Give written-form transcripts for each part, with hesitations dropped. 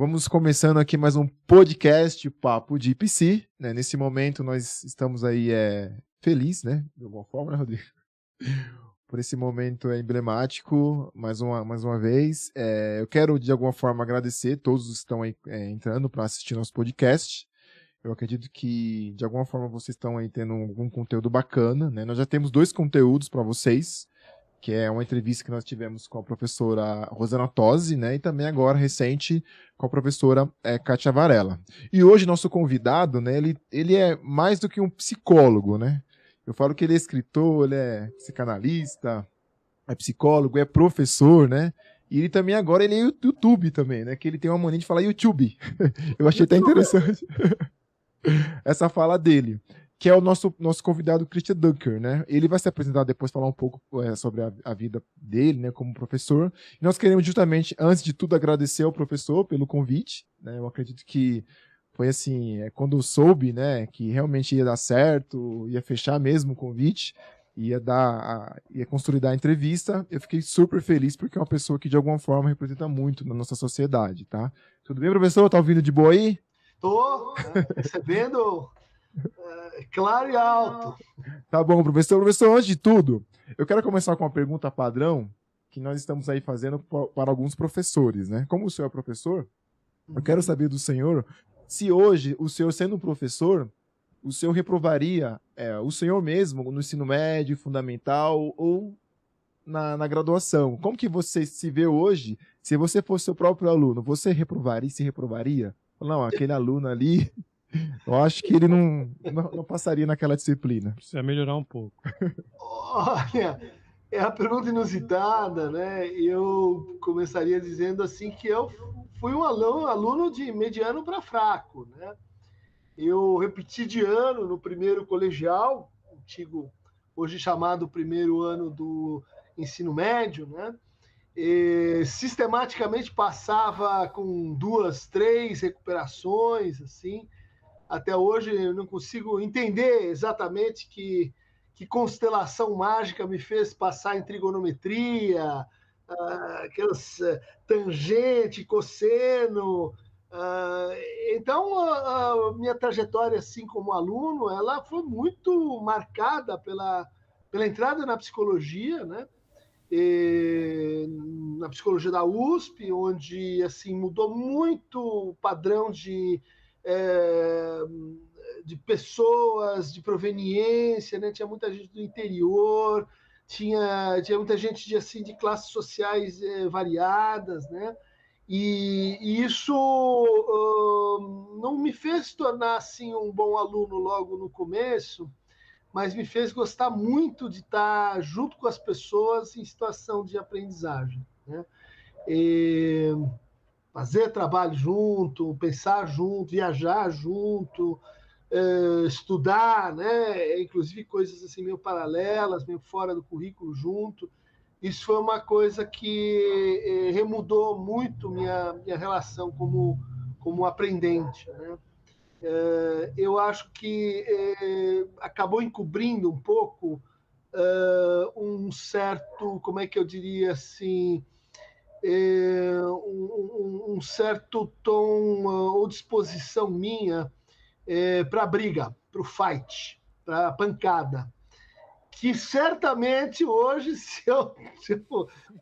Vamos começando aqui mais um podcast Papo de PC, né? Nesse momento nós estamos aí felizes, né? De alguma forma, né, Rodrigo? Por esse momento emblemático, mais uma vez. Eu quero, de alguma forma, agradecer todos que estão aí, entrando para assistir nosso podcast. Eu acredito que, de alguma forma, vocês estão aí tendo algum conteúdo bacana, né? Nós já temos 2 conteúdos para vocês, que é uma entrevista que nós tivemos com a professora Rosana Tosi, né? E também agora, recente, com a professora Kátia Varela. E hoje, nosso convidado, né? Ele é mais do que um psicólogo, né? Eu falo que ele é escritor, ele é psicanalista, é psicólogo, é professor, né? E ele também agora ele é YouTube também, né? Que ele tem uma mania de falar YouTube. Eu achei até interessante essa fala dele, que é o nosso convidado Christian Dunker, né? Ele vai se apresentar depois, falar um pouco sobre a vida dele, né, como professor. E nós queremos justamente, antes de tudo, agradecer ao professor pelo convite, né? Eu acredito que foi assim, quando eu soube, né, que realmente ia dar certo, ia fechar mesmo o convite, ia consolidar a entrevista, eu fiquei super feliz, porque é uma pessoa que de alguma forma representa muito na nossa sociedade, tá? Tudo bem, professor? Tá ouvindo de boa aí? Estou recebendo claro e alto. Tá bom, professor. Professor, antes de tudo, eu quero começar com uma pergunta padrão que nós estamos aí fazendo para alguns professores, né? Como o senhor é professor, eu quero saber do senhor se hoje, o senhor sendo um professor, o senhor reprovaria o senhor mesmo no ensino médio, fundamental ou na graduação. Como que você se vê hoje, se você fosse seu próprio aluno, você se reprovaria? Não, aquele aluno ali, eu acho que ele não passaria naquela disciplina. Precisa melhorar um pouco. Olha, é a pergunta inusitada, né? Eu começaria dizendo assim que eu fui um aluno de mediano para fraco, né? Eu repeti de ano no primeiro colegial, antigo, hoje chamado primeiro ano do ensino médio, né? E sistematicamente passava com 2, 3 recuperações, assim. Até hoje eu não consigo entender exatamente que constelação mágica me fez passar em trigonometria, aquelas tangente, cosseno. Então, a minha trajetória assim como aluno, ela foi muito marcada pela entrada na psicologia, né? Na psicologia da USP, onde assim mudou muito o padrão de pessoas de proveniência, né? Tinha muita gente do interior, tinha muita gente de classes sociais variadas, né? E isso não me fez tornar assim um bom aluno logo no começo, mas me fez gostar muito de estar junto com as pessoas em situação de aprendizagem, né? Fazer trabalho junto, pensar junto, viajar junto, estudar, né? Inclusive coisas assim meio paralelas, meio fora do currículo junto. Isso foi uma coisa que remudou muito minha relação como aprendente, né? Eu acho que acabou encobrindo um pouco um certo, como é que eu diria assim, um certo tom ou disposição minha para a briga, para o fight, para a pancada. Que certamente hoje, se eu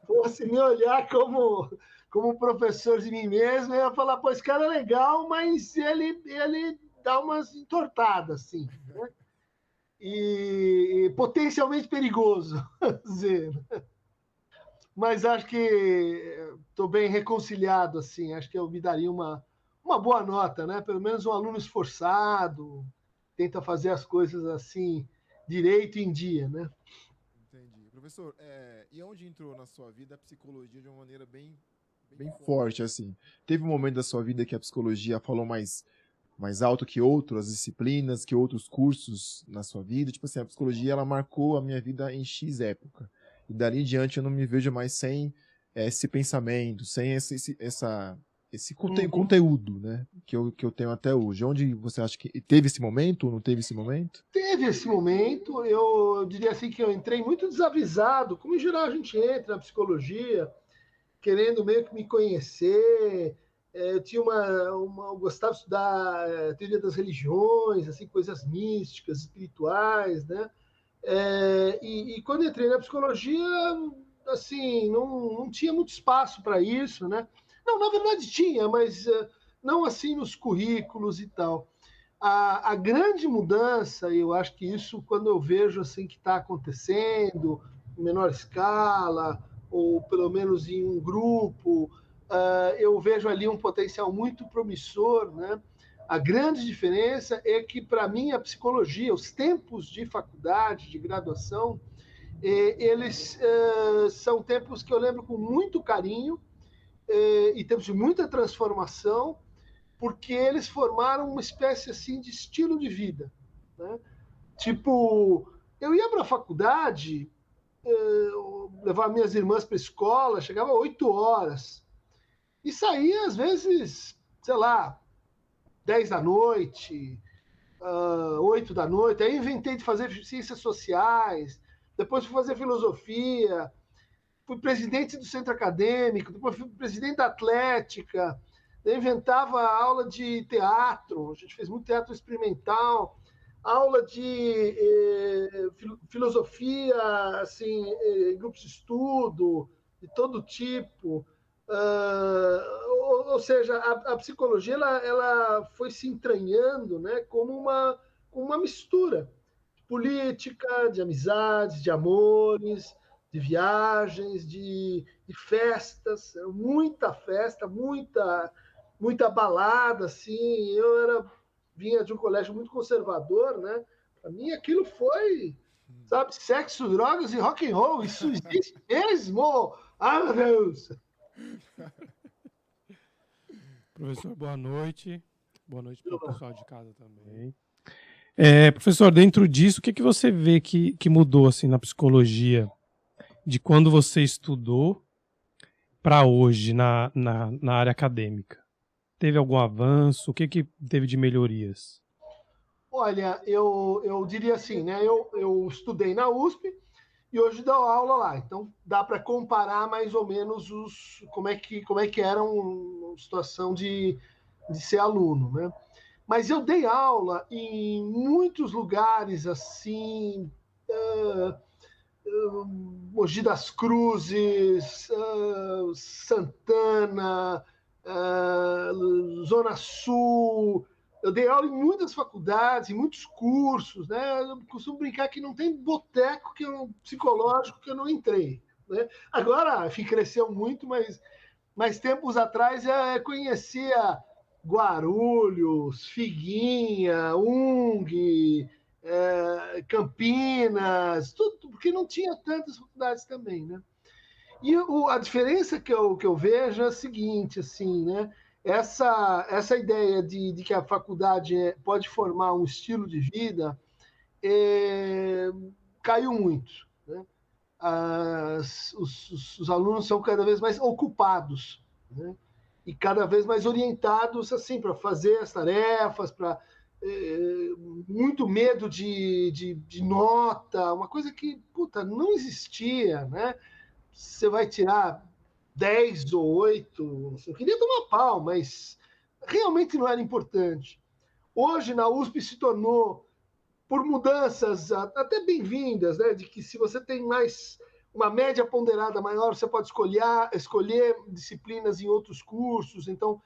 fosse me olhar como professor de mim mesmo, eu ia falar, pô, esse cara é legal, mas ele dá umas entortadas, assim, né? E potencialmente perigoso, dizer. Mas acho que estou bem reconciliado, assim, acho que eu me daria uma boa nota, né? Pelo menos um aluno esforçado, tenta fazer as coisas assim, direito e em dia, né? Entendi. Professor, e onde entrou na sua vida a psicologia de uma maneira bem forte, assim? Teve um momento da sua vida que a psicologia falou mais alto que outras disciplinas, que outros cursos na sua vida? Tipo assim, a psicologia, ela marcou a minha vida em X época. E dali em diante eu não me vejo mais sem esse pensamento, sem esse conteúdo, né, que eu tenho até hoje. Onde você acha que teve esse momento ou não teve esse momento? Teve esse momento, eu diria assim que eu entrei muito desavisado, como em geral a gente entra na psicologia, querendo meio que me conhecer, Eu tinha eu gostava de estudar teoria das religiões, assim, coisas místicas, espirituais, né? E quando entrei na psicologia, assim, não tinha muito espaço para isso, né? Não, na verdade tinha, mas não assim nos currículos e tal. A grande mudança, eu acho que isso, quando eu vejo assim que está acontecendo, em menor escala, ou pelo menos em um grupo, eu vejo ali um potencial muito promissor, né? A grande diferença é que, para mim, a psicologia, os tempos de faculdade, de graduação, eles são tempos que eu lembro com muito carinho e tempos de muita transformação, porque eles formaram uma espécie assim de estilo de vida, né? Tipo, eu ia para a faculdade, levava minhas irmãs para a escola, chegava 8 horas e saía às vezes, sei lá, 10 da noite, 8 da noite. Aí inventei de fazer ciências sociais, depois fui fazer filosofia, fui presidente do centro acadêmico, depois fui presidente da Atlética, eu inventava aula de teatro, a gente fez muito teatro experimental, aula de filosofia, assim, grupos de estudo, de todo tipo. Ou seja, a psicologia ela foi se entranhando, né, como uma mistura de política, de amizades, de amores, de viagens, de festas, muita festa, muita balada, assim. Vinha de um colégio muito conservador, né? Para mim aquilo foi, sabe, sexo, drogas e rock and roll. Isso existe mesmo? Ah, meu Deus! Professor, boa noite. Boa noite para o pessoal de casa também. Professor, dentro disso, o que você vê que mudou assim, na psicologia de quando você estudou para hoje na área acadêmica? Teve algum avanço? O que teve de melhorias? Olha, eu diria assim, né? Eu estudei na USP e hoje dou aula lá. Então dá para comparar mais ou menos como é que era uma situação de ser aluno, né? Mas eu dei aula em muitos lugares assim, Mogi das Cruzes, Santana, Zona Sul. Eu dei aula em muitas faculdades, em muitos cursos, né? Eu costumo brincar que não tem boteco psicológico que eu não entrei, né? Agora, enfim, cresceu muito, mas tempos atrás eu conhecia Guarulhos, Figuinha, UNG, Campinas, tudo, porque não tinha tantas faculdades também, né? E a diferença que eu vejo é a seguinte, assim, né? Essa ideia de que a faculdade pode formar um estilo de vida caiu muito, né? Os alunos são cada vez mais ocupados, né? E cada vez mais orientados assim para fazer as tarefas, para muito medo de nota, uma coisa que puta, não existia, né? Você vai tirar 10 ou 8, eu queria tomar pau, mas realmente não era importante. Hoje, na USP, se tornou, por mudanças até bem-vindas, né? De que se você tem mais uma média ponderada maior, você pode escolher disciplinas em outros cursos, então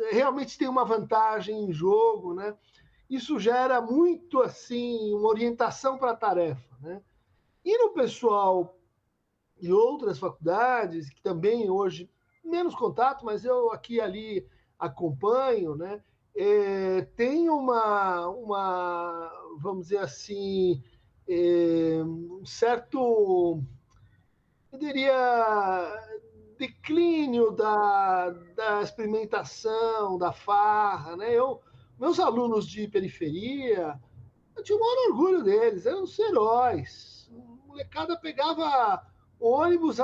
realmente tem uma vantagem em jogo, né? Isso gera muito assim uma orientação para a tarefa, né? E no pessoal de outras faculdades, que também hoje menos contato, mas eu aqui e ali acompanho, né? Tem vamos dizer assim, um certo, eu diria, declínio da experimentação, da farra, né? Meus alunos de periferia, eu tinha o maior orgulho deles, eram os heróis. A molecada pegava ônibus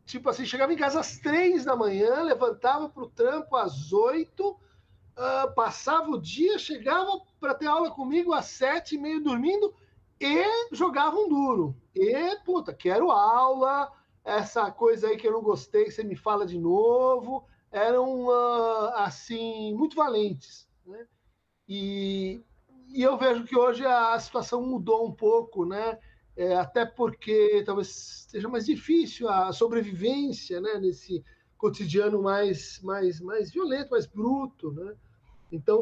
tipo assim, chegava em casa às 3 da manhã, levantava para o trampo às 8, passava o dia, chegava para ter aula comigo às 7 meio dormindo e jogava um duro. E, puta, quero aula, essa coisa aí que eu não gostei, você me fala de novo. eram assim muito valentes, né? E eu vejo que hoje a situação mudou um pouco, né? Até porque talvez seja mais difícil a sobrevivência, né? Nesse cotidiano mais violento, mais bruto, né? Então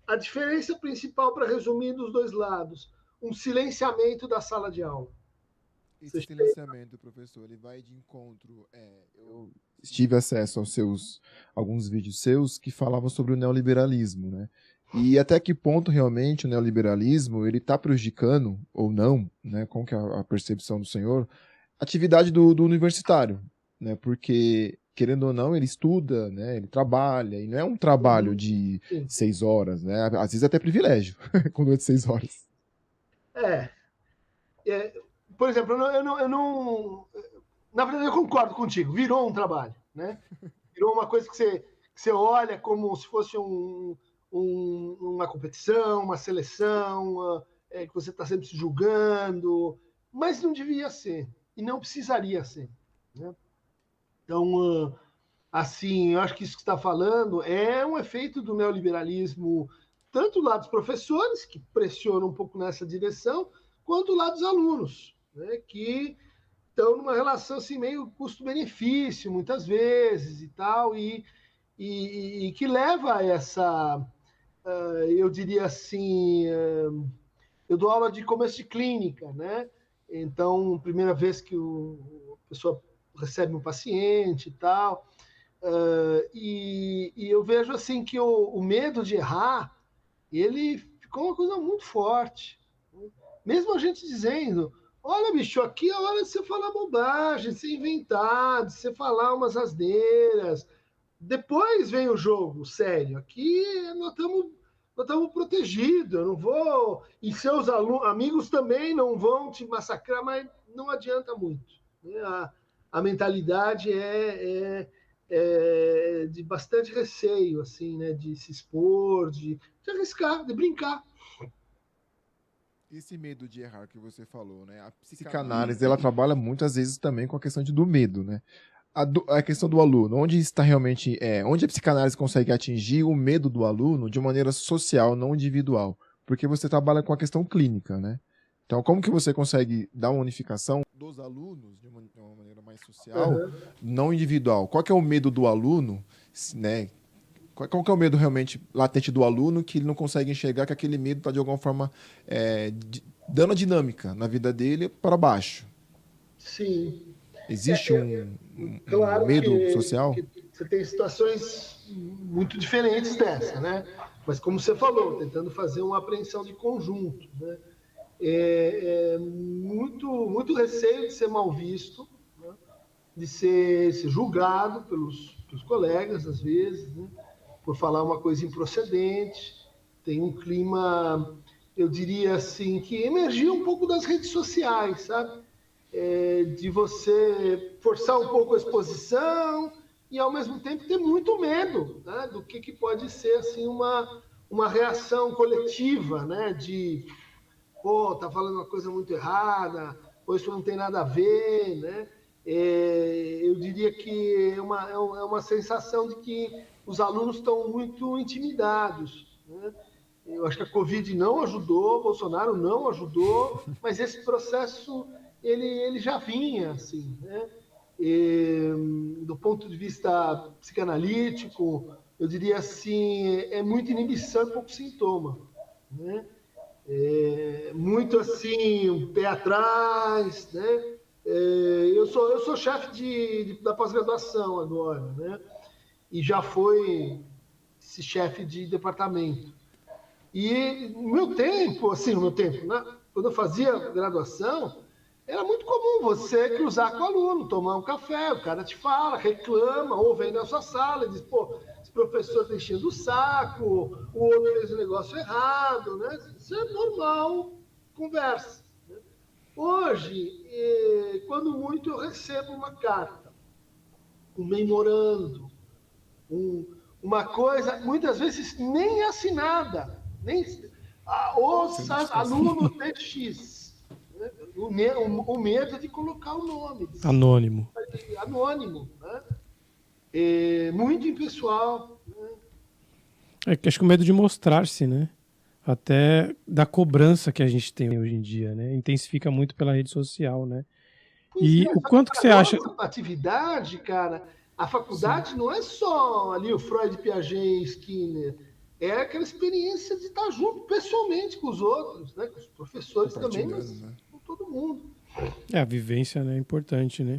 a diferença principal, para resumir, dos dois lados, um silenciamento da sala de aula. Esse silenciamento, professor, ele vai de encontro. Eu tive acesso aos alguns vídeos seus que falavam sobre o neoliberalismo, né? E até que ponto realmente o neoliberalismo ele está prejudicando ou não, né? Como que é a percepção do senhor? A atividade do universitário, né? Porque querendo ou não ele estuda, né? Ele trabalha e não é um trabalho de 6 horas, né? Às vezes até privilégio quando é de 6 horas. Por exemplo, eu não. Na verdade, eu concordo contigo. Virou um trabalho, né? Virou uma coisa que você olha como se fosse uma competição, uma seleção, que você está sempre se julgando, mas não devia ser e não precisaria ser, né? Então, assim, eu acho que isso que está falando é um efeito do neoliberalismo, tanto lá dos professores, que pressionam um pouco nessa direção, quanto lá dos alunos, né, que estão numa relação assim, meio custo-benefício, muitas vezes, e tal, e que leva a essa, eu diria assim, eu dou aula de começo de clínica, né? Então, primeira vez que a pessoa recebe um paciente e tal, e eu vejo assim que o medo de errar, ele ficou uma coisa muito forte. Mesmo a gente dizendo, olha, bicho, aqui é a hora de você falar bobagem, de você inventar, de você falar umas asneiras. Depois vem o jogo sério. Aqui nós estamos protegidos. Eu não vou. E seus amigos também não vão te massacrar, mas não adianta muito. Né? A mentalidade é de bastante receio, assim, né? De se expor, de arriscar, de brincar. Esse medo de errar que você falou, né? A psicanálise, ela trabalha muitas vezes também com a questão do medo, né? A questão do aluno, onde está realmente, onde a psicanálise consegue atingir o medo do aluno de maneira social, não individual, porque você trabalha com a questão clínica, né? Então, como que você consegue dar uma unificação dos alunos de uma maneira mais social, não individual? Qual que é o medo do aluno, né? Qual que é o medo realmente latente do aluno que ele não consegue enxergar que aquele medo está, de alguma forma, dando a dinâmica na vida dele para baixo? Sim. Existe claro um medo social? que você tem situações muito diferentes dessa, né? Mas como você falou, tentando fazer uma apreensão de conjunto, né? Muito receio de ser mal visto, né? De ser julgado pelos colegas, às vezes, né? Por falar uma coisa improcedente. Tem um clima, eu diria assim, que emergiu um pouco das redes sociais, sabe? De você forçar um pouco a exposição e, ao mesmo tempo, ter muito medo, né, do que pode ser assim, uma reação coletiva, né, de, pô, tá falando uma coisa muito errada, ou isso não tem nada a ver, né? Eu diria que é uma sensação de que os alunos estão muito intimidados, né? Eu acho que a Covid não ajudou, Bolsonaro não ajudou, mas esse processo ele já vinha, assim, né? Do ponto de vista psicanalítico, eu diria assim, é muito inibição e pouco sintoma, né? Muito assim, um pé atrás, né? Eu sou chefe da pós-graduação agora, né? E já foi esse chefe de departamento. E no meu tempo, né? Quando eu fazia graduação, era muito comum você cruzar com o aluno, tomar um café, o cara te fala, reclama, ou vem na sua sala e diz, pô, esse professor está enchendo o saco, o outro fez o negócio errado, né? Isso é normal, conversa. Né? Hoje, quando muito, eu recebo uma carta, um memorando, uma coisa, muitas vezes nem assinada, nem os alunos TX. O medo de colocar o nome. Anônimo. Anônimo, né? muito impessoal. Né? Acho que o medo de mostrar-se, né? Até da cobrança que a gente tem hoje em dia, né? Intensifica muito pela rede social, né? E o quanto que você acha... Atividade, cara, a faculdade não é só ali o Freud, Piaget e Skinner. É aquela experiência de estar junto pessoalmente com os outros, né? Com os professores também, mas com todo mundo. A vivência, né, é importante, né?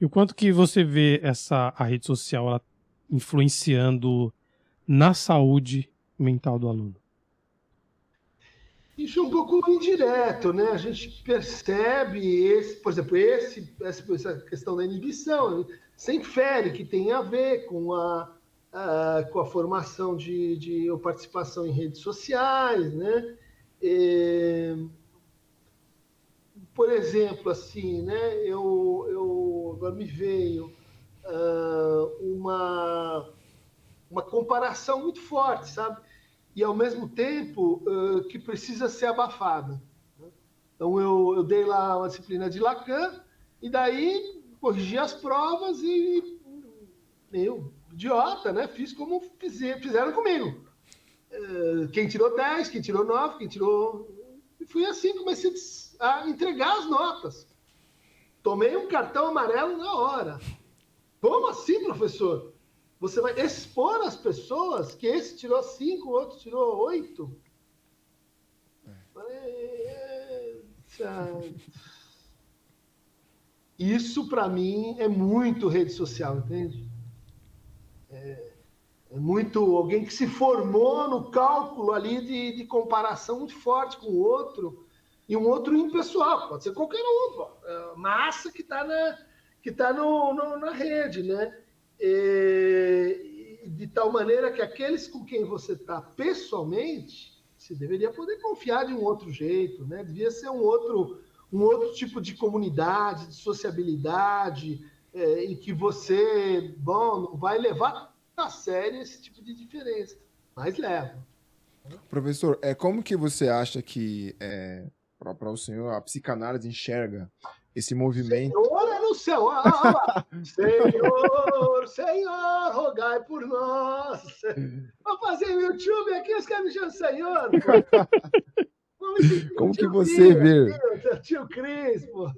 E o quanto que você vê a rede social ela influenciando na saúde mental do aluno? Isso é um pouco indireto, né? A gente percebe, por exemplo, essa questão da inibição, você infere que tem a ver com a formação ou participação em redes sociais, né? Por exemplo, assim, né? Agora me veio uma comparação muito forte, sabe? E, ao mesmo tempo, que precisa ser abafada. Então, eu dei lá uma disciplina de Lacan, e daí corrigi as provas e, meio idiota, né? Fiz como fizeram comigo. Quem tirou 10, quem tirou 9, quem tirou... E fui assim, comecei a entregar as notas. Tomei um cartão amarelo na hora. Como assim, professor? Você vai expor as pessoas que esse tirou 5, o outro tirou 8? Isso, para mim, é muito rede social, entende? É muito alguém que se formou no cálculo ali de comparação muito forte com o outro, e um outro impessoal, pode ser qualquer um, massa que está na rede, né? De tal maneira que aqueles com quem você está pessoalmente, você deveria poder confiar de um outro jeito, né? Devia ser um outro tipo de comunidade, de sociabilidade, em que você, não vai levar a sério esse tipo de diferença, mas leva. Professor, como que você acha que, para o senhor, a psicanálise enxerga esse movimento? Senhor é no céu, olha lá. Senhor, Senhor, rogai por nós. Vou fazer o YouTube aqui, os caras me chamam Senhor, pô. Como que você vê? Tio Cris, pô.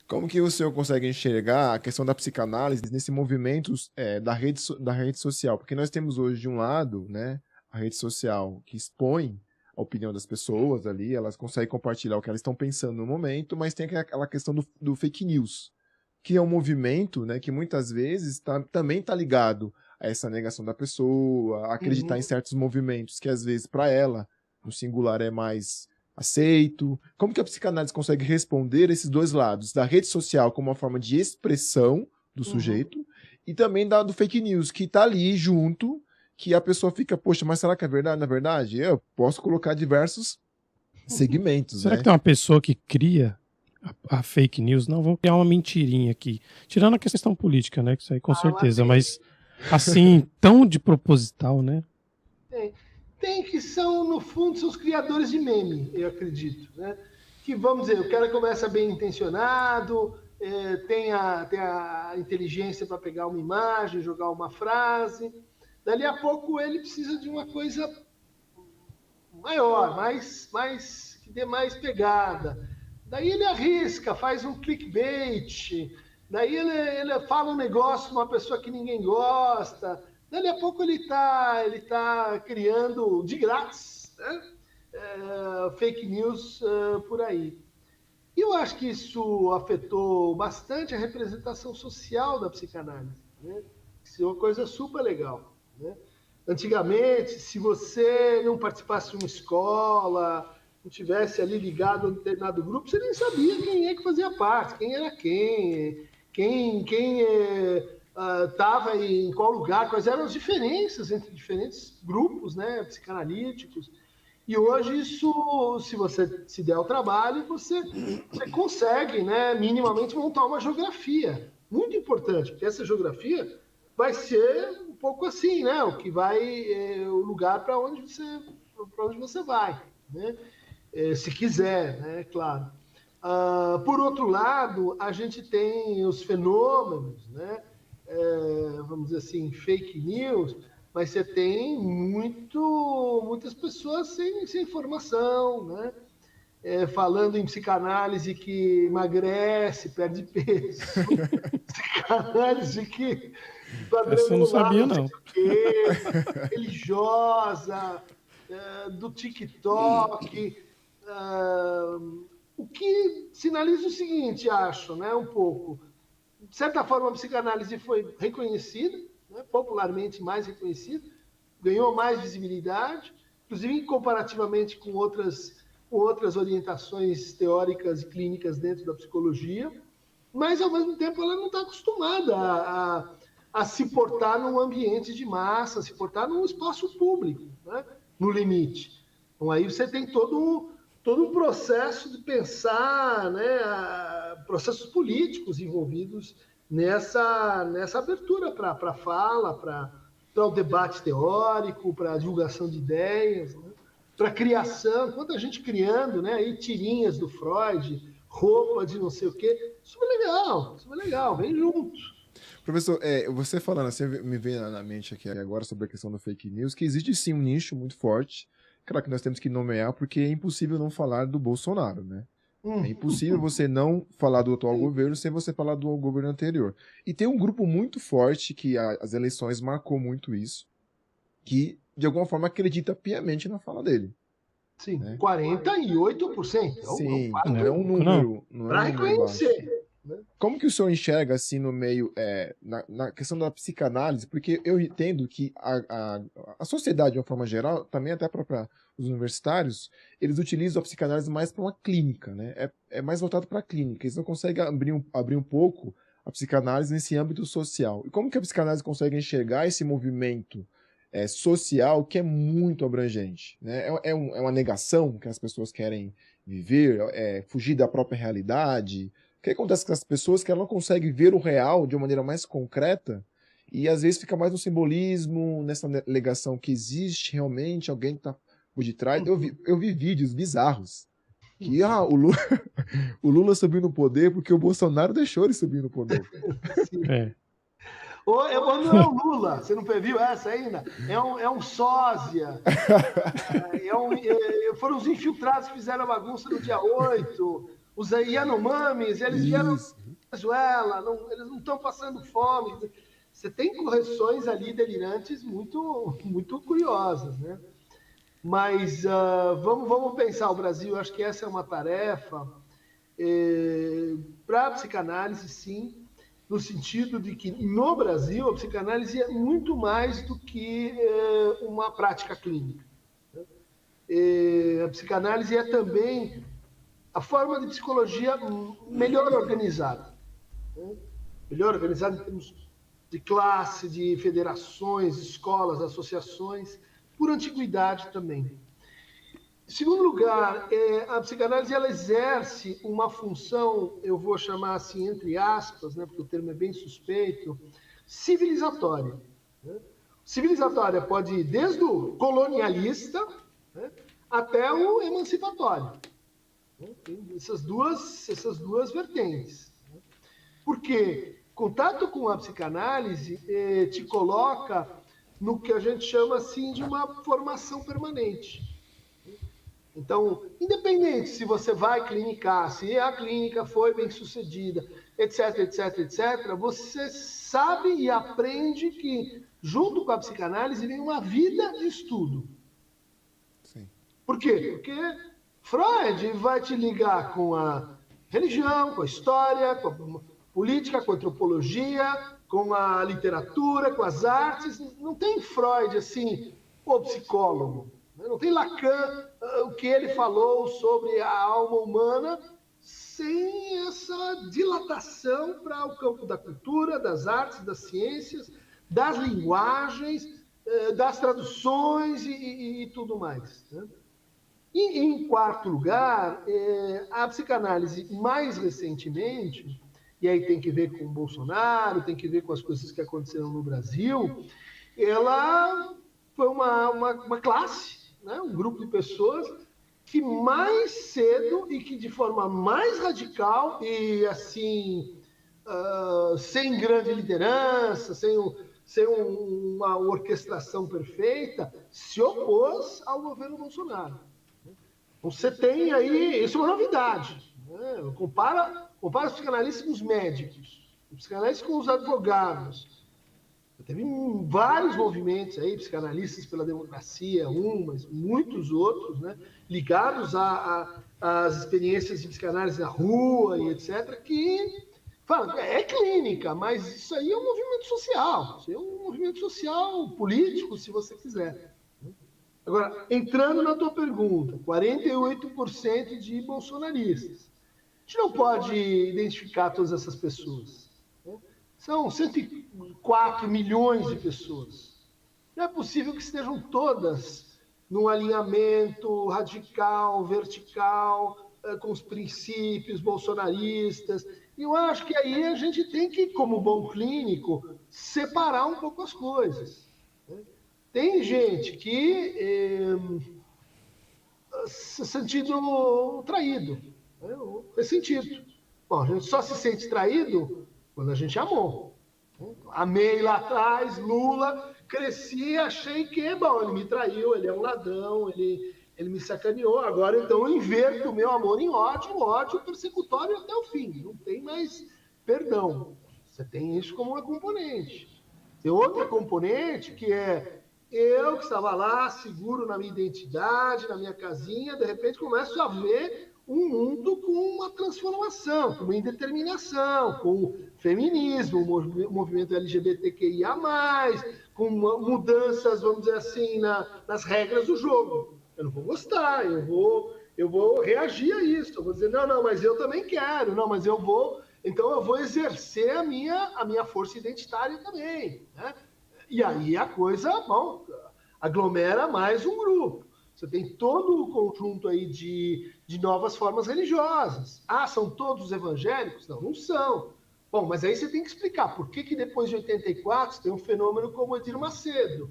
Como que o senhor consegue enxergar a questão da psicanálise nesse movimento da rede social? Porque nós temos hoje, de um lado, né, a rede social que expõe a opinião das pessoas ali, elas conseguem compartilhar o que elas estão pensando no momento, mas tem aquela questão do fake news, que é um movimento, né, que muitas vezes também está ligado a essa negação da pessoa, a acreditar em certos movimentos que às vezes para ela, no singular, é mais aceito. Como que a psicanálise consegue responder esses dois lados, da rede social como uma forma de expressão do sujeito e também do fake news, que está ali junto, que a pessoa fica, poxa, mas será que é verdade? Na verdade, eu posso colocar diversos segmentos. Será né? que tem uma pessoa que cria a fake news? Não, vou criar uma mentirinha aqui. Tirando a questão política, né? Que isso aí com certeza, mas assim, tão de proposital, né? Tem que são, no fundo, são os criadores de meme, eu acredito, né? Que, vamos dizer, o cara começa bem intencionado, tem a inteligência para pegar uma imagem, jogar uma frase, dali a pouco ele precisa de uma coisa maior, que dê mais pegada. Daí ele arrisca, faz um clickbait, daí ele fala um negócio de uma pessoa que ninguém gosta, dali a pouco ele tá criando de grátis, né? Fake news por aí. E eu acho que isso afetou bastante a representação social da psicanálise, né? Isso é uma coisa super legal, né? Antigamente, se você não participasse de uma escola, não tivesse ali ligado a um determinado grupo, você nem sabia quem é que fazia parte, quem era quem estava em qual lugar, quais eram as diferenças entre diferentes grupos, né, psicanalíticos. E hoje isso, se você se der ao trabalho, você consegue, né, minimamente montar uma geografia. Muito importante, porque essa geografia vai ser um pouco assim, né, o que vai, o lugar para onde você vai, né, se quiser, né, claro. Por outro lado, a gente tem os fenômenos, né, vamos dizer assim, fake news, mas você tem muitas pessoas sem informação, né? Falando em psicanálise que emagrece, perde peso, psicanálise que Essa eu não sabia, não. religiosa, do TikTok, o que sinaliza o seguinte, acho, né, um pouco. De certa forma, a psicanálise foi reconhecida, né, popularmente mais reconhecida, ganhou mais visibilidade, inclusive comparativamente com outras orientações teóricas e clínicas dentro da psicologia, mas, ao mesmo tempo, ela não está acostumada a se portar num ambiente de massa, se portar num espaço público, né, no limite. Então, aí você tem todo um processo de pensar, né, processos políticos envolvidos nessa abertura para a fala, para o debate teórico, para a divulgação de ideias, né, para a criação, quanta gente criando, né, aí tirinhas do Freud, roupa de não sei o quê, isso é legal, vem junto. Professor, você falando assim, me vem na mente aqui agora sobre a questão do fake news, que existe sim um nicho muito forte, claro que nós temos que nomear, porque é impossível não falar do Bolsonaro, né? É impossível você não falar do atual governo sem você falar do governo anterior. E tem um grupo muito forte que as eleições marcou muito isso, que de alguma forma acredita piamente na fala dele. Sim, né? 48%. Sim, não é um número, não é um número baixo. Como que o senhor enxerga assim no meio, na questão da psicanálise? Porque eu entendo que a sociedade, de uma forma geral, também até para os universitários, eles utilizam a psicanálise mais para uma clínica, né? É mais voltado para a clínica. Eles não conseguem abrir um pouco a psicanálise nesse âmbito social. E como que a psicanálise consegue enxergar esse movimento social que é muito abrangente, né? É uma negação que as pessoas querem viver, fugir da própria realidade. O que acontece com as pessoas que ela não consegue ver o real de uma maneira mais concreta e às vezes fica mais no simbolismo, nessa negação que existe realmente alguém que está por detrás. Eu vi vídeos bizarros que o Lula subiu no poder porque o Bolsonaro deixou ele subir no poder. Não é o Lula, você não previu essa ainda? É um sósia. Foram os infiltrados que fizeram a bagunça no dia 8, os Yanomamis, eles vieram da Venezuela, eles não estão passando fome. Você tem correções ali delirantes muito, muito curiosas, né? Mas vamos pensar o Brasil, acho que essa é uma tarefa para a psicanálise, sim, no sentido de que, no Brasil, a psicanálise é muito mais do que uma prática clínica. A psicanálise é também a forma de psicologia melhor organizada. Melhor organizada em termos de classe, de federações, escolas, associações, por antiguidade também. Em segundo lugar, a psicanálise ela exerce uma função, eu vou chamar assim, entre aspas, né, porque o termo é bem suspeito, civilizatória. Né? Civilizatória pode ir desde o colonialista, né, até o emancipatório. Né? Tem essas duas vertentes. Né? Porque contato com a psicanálise te coloca no que a gente chama assim, de uma formação permanente. Então, independente se você vai clinicar, se a clínica foi bem sucedida, etc, etc, etc, você sabe e aprende que, junto com a psicanálise, vem uma vida de estudo. Sim. Por quê? Porque Freud vai te ligar com a religião, com a história, com a política, com a antropologia, com a literatura, com as artes. Não tem Freud, assim, o psicólogo. Não tem Lacan, o que ele falou sobre a alma humana, sem essa dilatação para o campo da cultura, das artes, das ciências, das linguagens, das traduções e tudo mais. Né? E, em quarto lugar, a psicanálise, mais recentemente, e aí tem que ver com o Bolsonaro, tem que ver com as coisas que aconteceram no Brasil, ela foi uma classe, né, um grupo de pessoas que mais cedo e que de forma mais radical e assim sem grande liderança, sem ser uma orquestração perfeita, se opôs ao governo Bolsonaro. Você tem aí, isso é uma novidade, né? Compara os psicanalistas com os médicos, os psicanalistas com os advogados. Teve vários movimentos aí, psicanalistas pela democracia, mas muitos outros, né, ligados às experiências de psicanálise na rua e etc., que fala, é clínica, mas isso aí é um movimento social, isso aí é um movimento social, político, se você quiser. Agora, entrando na tua pergunta, 48% de bolsonaristas. A gente não pode identificar todas essas pessoas. Né? São 104 milhões de pessoas. Não é possível que estejam todas num alinhamento radical, vertical, com os princípios bolsonaristas. E eu acho que aí a gente tem que, como bom clínico, separar um pouco as coisas. Tem gente que se sentindo traído, né? Ressentido. Bom, a gente só se sente traído quando a gente amou. Amei lá atrás, Lula, cresci, achei que, bom, ele me traiu, ele é um ladrão, ele me sacaneou, agora então eu inverto o meu amor em ódio persecutório até o fim, não tem mais perdão. Você tem isso como uma componente. Tem outra componente que é eu que estava lá, seguro na minha identidade, na minha casinha, de repente começo a ver um mundo com uma transformação, com uma indeterminação, com feminismo, o movimento LGBTQIA+, com mudanças, vamos dizer assim, nas regras do jogo. Eu não vou gostar, eu vou reagir a isso, eu vou dizer, não, mas eu também quero, não, mas eu vou, então eu vou exercer a minha força identitária também, né? E aí a coisa, bom, aglomera mais um grupo. Você tem todo o conjunto aí de novas formas religiosas. Ah, são todos evangélicos? Não, não são. Bom, mas aí você tem que explicar por que depois de 84 você tem um fenômeno como o Edir Macedo.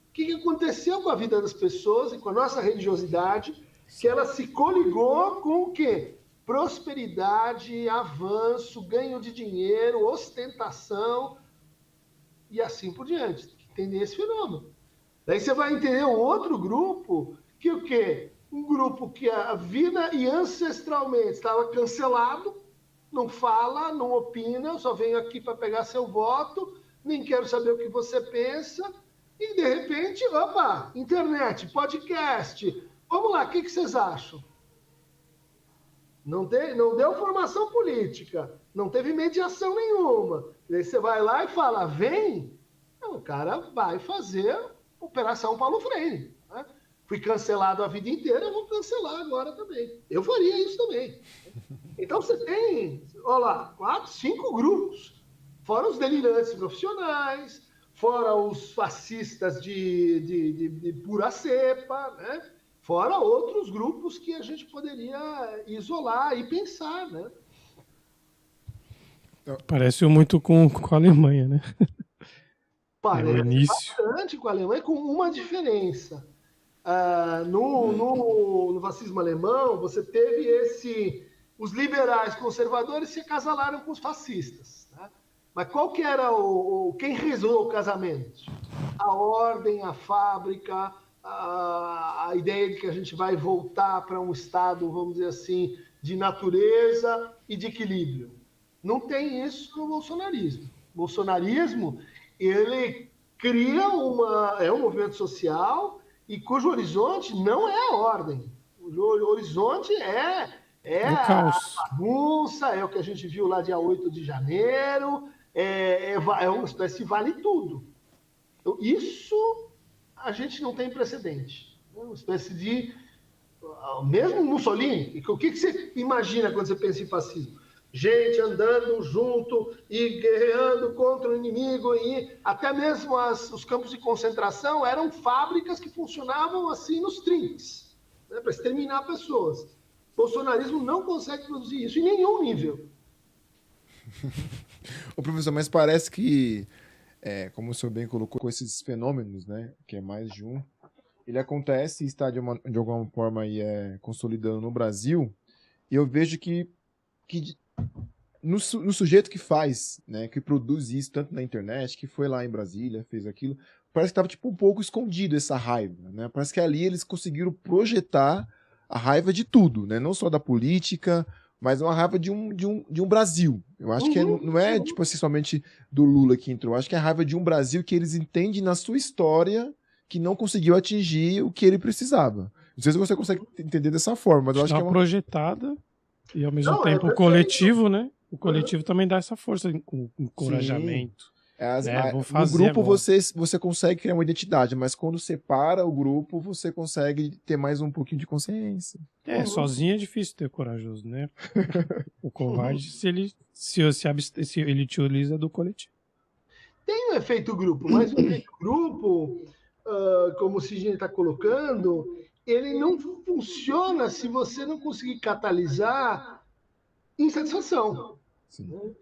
O que aconteceu com a vida das pessoas e com a nossa religiosidade, que ela se coligou com o quê? Prosperidade, avanço, ganho de dinheiro, ostentação e assim por diante. Tem que entender esse fenômeno. Daí você vai entender um outro grupo que o quê? Um grupo que a vida e ancestralmente estava cancelado, não fala, não opina, eu só venho aqui para pegar seu voto, nem quero saber o que você pensa, e de repente, opa, internet, podcast, vamos lá, o que vocês acham? Não deu formação política, não teve mediação nenhuma. Daí você vai lá e fala, vem, o cara vai fazer Operação Paulo Freire. Né? Fui cancelado a vida inteira, eu vou cancelar agora também. Eu faria isso também. Então você tem, olha lá, 4, 5 grupos. Fora os delirantes profissionais, fora os fascistas de pura cepa, né? Fora outros grupos que a gente poderia isolar e pensar, né? Parece muito com a Alemanha, né? Parece bastante com a Alemanha, com uma diferença. No fascismo alemão, você teve os liberais conservadores se acasalaram com os fascistas. Né? Mas qual que era quem rezou o casamento? A ordem, a fábrica, a ideia de que a gente vai voltar para um estado, vamos dizer assim, de natureza e de equilíbrio. Não tem isso no bolsonarismo. O bolsonarismo, ele cria um movimento social e cujo horizonte não é a ordem. O horizonte é a bagunça, é o que a gente viu lá dia 8 de janeiro, é uma espécie de vale tudo. Então, isso a gente não tem precedente. É uma espécie de... Mesmo Mussolini, o que você imagina quando você pensa em fascismo? Gente andando junto e guerreando contra o inimigo, e até mesmo os campos de concentração eram fábricas que funcionavam assim nos trinques, né, para exterminar pessoas. O bolsonarismo não consegue produzir isso em nenhum nível. Ô, professor, mas parece que, como o senhor bem colocou, esses fenômenos, né, que é mais de um, ele acontece e está de alguma forma aí, consolidando no Brasil, e eu vejo que no sujeito que faz, né, que produz isso, tanto na internet, que foi lá em Brasília, fez aquilo, parece que estava tipo, um pouco escondido essa raiva, né? Parece que ali eles conseguiram projetar a raiva de tudo, né? Não só da política, mas uma raiva de um Brasil. Eu acho que não é tipo assim, somente do Lula que entrou, eu acho que é a raiva de um Brasil que eles entendem na sua história que não conseguiu atingir o que ele precisava. Não sei se você consegue entender dessa forma, mas eu acho que é uma projetada e ao mesmo tempo o coletivo, né? O coletivo também dá essa força, o encorajamento. No grupo você consegue criar uma identidade, mas quando separa o grupo, você consegue ter mais um pouquinho de consciência. Sozinho é difícil ter corajoso, né? O covarde, se ele utiliza do coletivo. Tem um efeito grupo, mas o efeito grupo, como o Sidney está colocando, ele não funciona se você não conseguir catalisar insatisfação. Sim.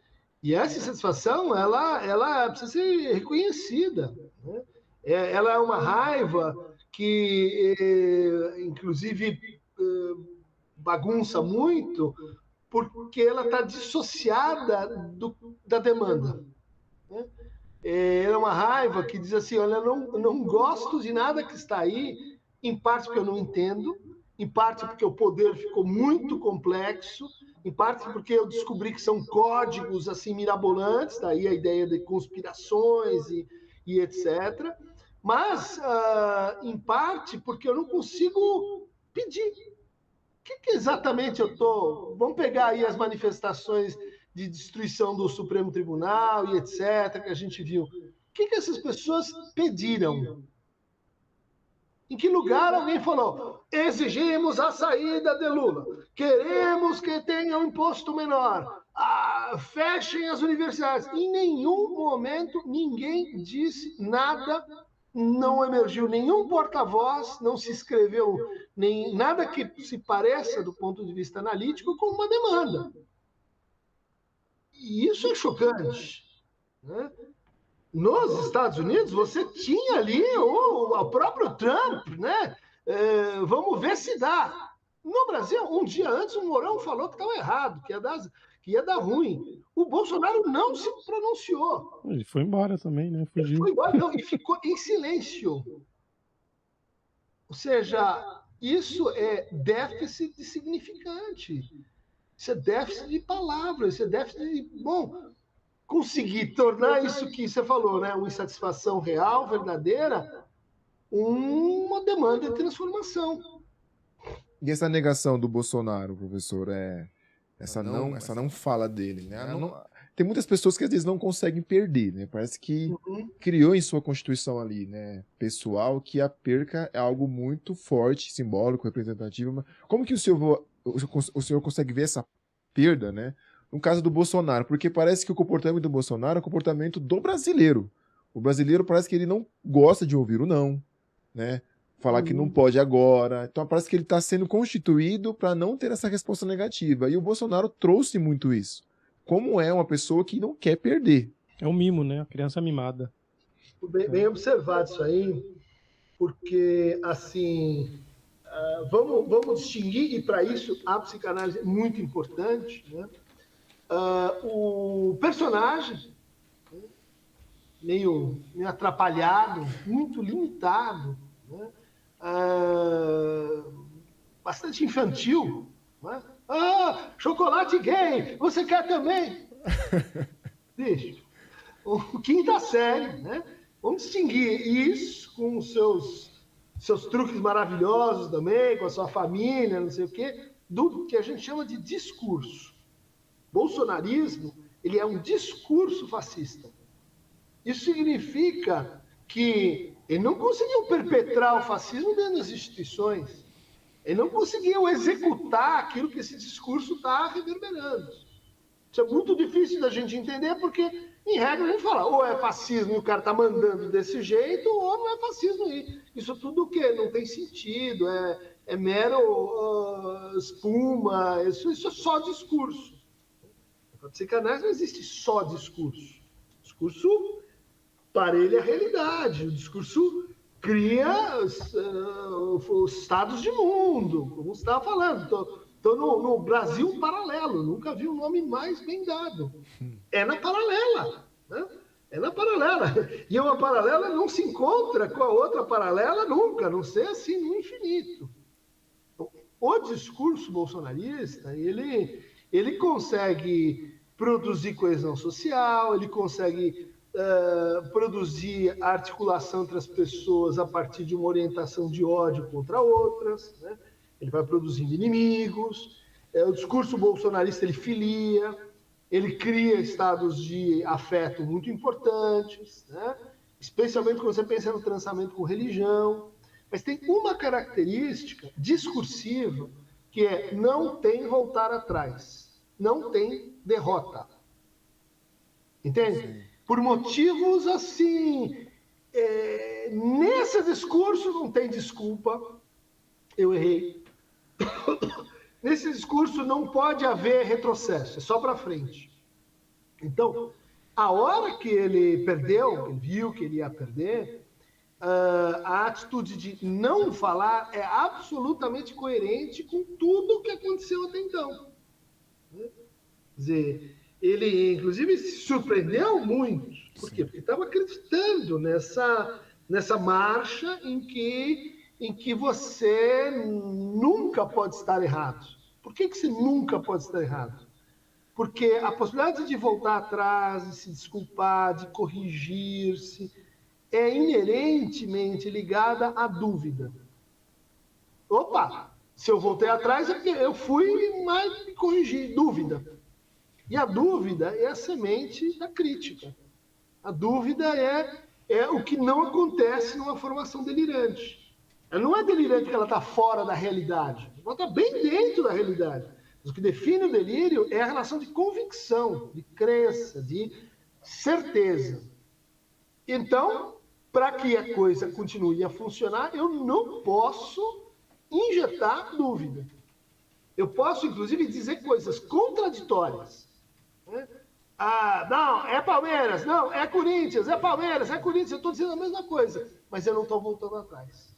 E essa insatisfação, ela precisa ser reconhecida. Né? Ela é uma raiva que, inclusive, bagunça muito, porque ela está dissociada da demanda. Né? É uma raiva que diz assim, olha, eu não gosto de nada que está aí, em parte porque eu não entendo, em parte porque o poder ficou muito complexo, em parte porque eu descobri que são códigos assim mirabolantes, daí a ideia de conspirações e etc. Mas, em parte, porque eu não consigo pedir. O que exatamente eu estou... Vamos pegar aí as manifestações de destruição do Supremo Tribunal e etc., que a gente viu. O que essas pessoas pediram? Em que lugar alguém falou, exigimos a saída de Lula, queremos que tenha um imposto menor, fechem as universidades. Em nenhum momento ninguém disse nada, não emergiu nenhum porta-voz, não se escreveu nem nada que se pareça, do ponto de vista analítico, com uma demanda. E isso é chocante, né? Nos Estados Unidos, você tinha ali o próprio Trump, né? Vamos ver se dá. No Brasil, um dia antes, o Mourão falou que estava errado, que ia dar ruim. O Bolsonaro não se pronunciou. Ele foi embora também, né? Fugiu. Ele foi embora, não, e ficou em silêncio. Ou seja, isso é déficit de significante. Isso é déficit de palavras, isso é déficit de... Bom, conseguir tornar isso que você falou, né, uma insatisfação real, verdadeira, uma demanda de transformação. E essa negação do Bolsonaro, professor, essa não fala dele, né? Tem muitas pessoas que às vezes não conseguem perder, né? Parece que criou em sua constituição ali, né, pessoal, que a perca é algo muito forte, simbólico, representativo. Mas como que o senhor consegue ver essa perda, né? No caso do Bolsonaro, porque parece que o comportamento do Bolsonaro é o comportamento do brasileiro. O brasileiro parece que ele não gosta de ouvir o não, né? Falar que não pode agora. Então parece que ele está sendo constituído para não ter essa resposta negativa. E o Bolsonaro trouxe muito isso. Como é uma pessoa que não quer perder. É um mimo, né? A criança mimada. Bem observado isso aí, porque, assim, vamos distinguir, e para isso a psicanálise é muito importante, né? O personagem, meio atrapalhado, muito limitado, né? Bastante infantil, né? Chocolate gay, você quer também? Bicho, o quinta série, né? Vamos distinguir isso com os seus truques maravilhosos também, com a sua família, não sei o quê, do que a gente chama de discurso. Bolsonarismo, ele é um discurso fascista. Isso significa que ele não conseguiu perpetrar o fascismo dentro das instituições. Ele não conseguiu executar aquilo que esse discurso está reverberando. Isso é muito difícil da gente entender, porque, em regra, a gente fala, ou é fascismo e o cara está mandando desse jeito, ou não é fascismo. Isso tudo o quê? Não tem sentido, é mero espuma, isso é só discurso. Na psicanálise não existe só discurso. O discurso parelha a realidade, o discurso cria os estados de mundo, como você estava falando. Então, no Brasil, um paralelo. Nunca vi um nome mais bem dado. É na paralela. Né? É na paralela. E uma paralela não se encontra com a outra paralela nunca, a não ser assim no infinito. Então, o discurso bolsonarista, ele consegue produzir coesão social, ele consegue produzir articulação entre as pessoas a partir de uma orientação de ódio contra outras, né? Ele vai produzindo inimigos, o discurso bolsonarista ele filia, ele cria estados de afeto muito importantes, né? Especialmente quando você pensa no trançamento com religião, mas tem uma característica discursiva que é não tem voltar atrás, não tem derrota. Entende? Sim. Por motivos assim, nesse discurso não tem desculpa, eu errei. Nesse discurso não pode haver retrocesso, é só para frente. Então, a hora que ele perdeu, ele viu que ele ia perder, a atitude de não falar é absolutamente coerente com tudo que aconteceu até então. Quer dizer, ele, inclusive, se surpreendeu muito. Por quê? Porque estava acreditando nessa marcha em que você nunca pode estar errado. Por que você nunca pode estar errado? Porque a possibilidade de voltar atrás, de se desculpar, de corrigir-se, é inerentemente ligada à dúvida. Opa, se eu voltei atrás é porque eu fui, mas me corrigi. Dúvida. E a dúvida é a semente da crítica. A dúvida é o que não acontece numa formação delirante. Ela não é delirante porque ela está fora da realidade. Ela está bem dentro da realidade. Mas o que define o delírio é a relação de convicção, de crença, de certeza. Então, para que a coisa continue a funcionar, eu não posso injetar dúvida. Eu posso, inclusive, dizer coisas contraditórias. Não, é Palmeiras, não, é Corinthians, é Palmeiras, é Corinthians, eu estou dizendo a mesma coisa, mas eu não estou voltando atrás.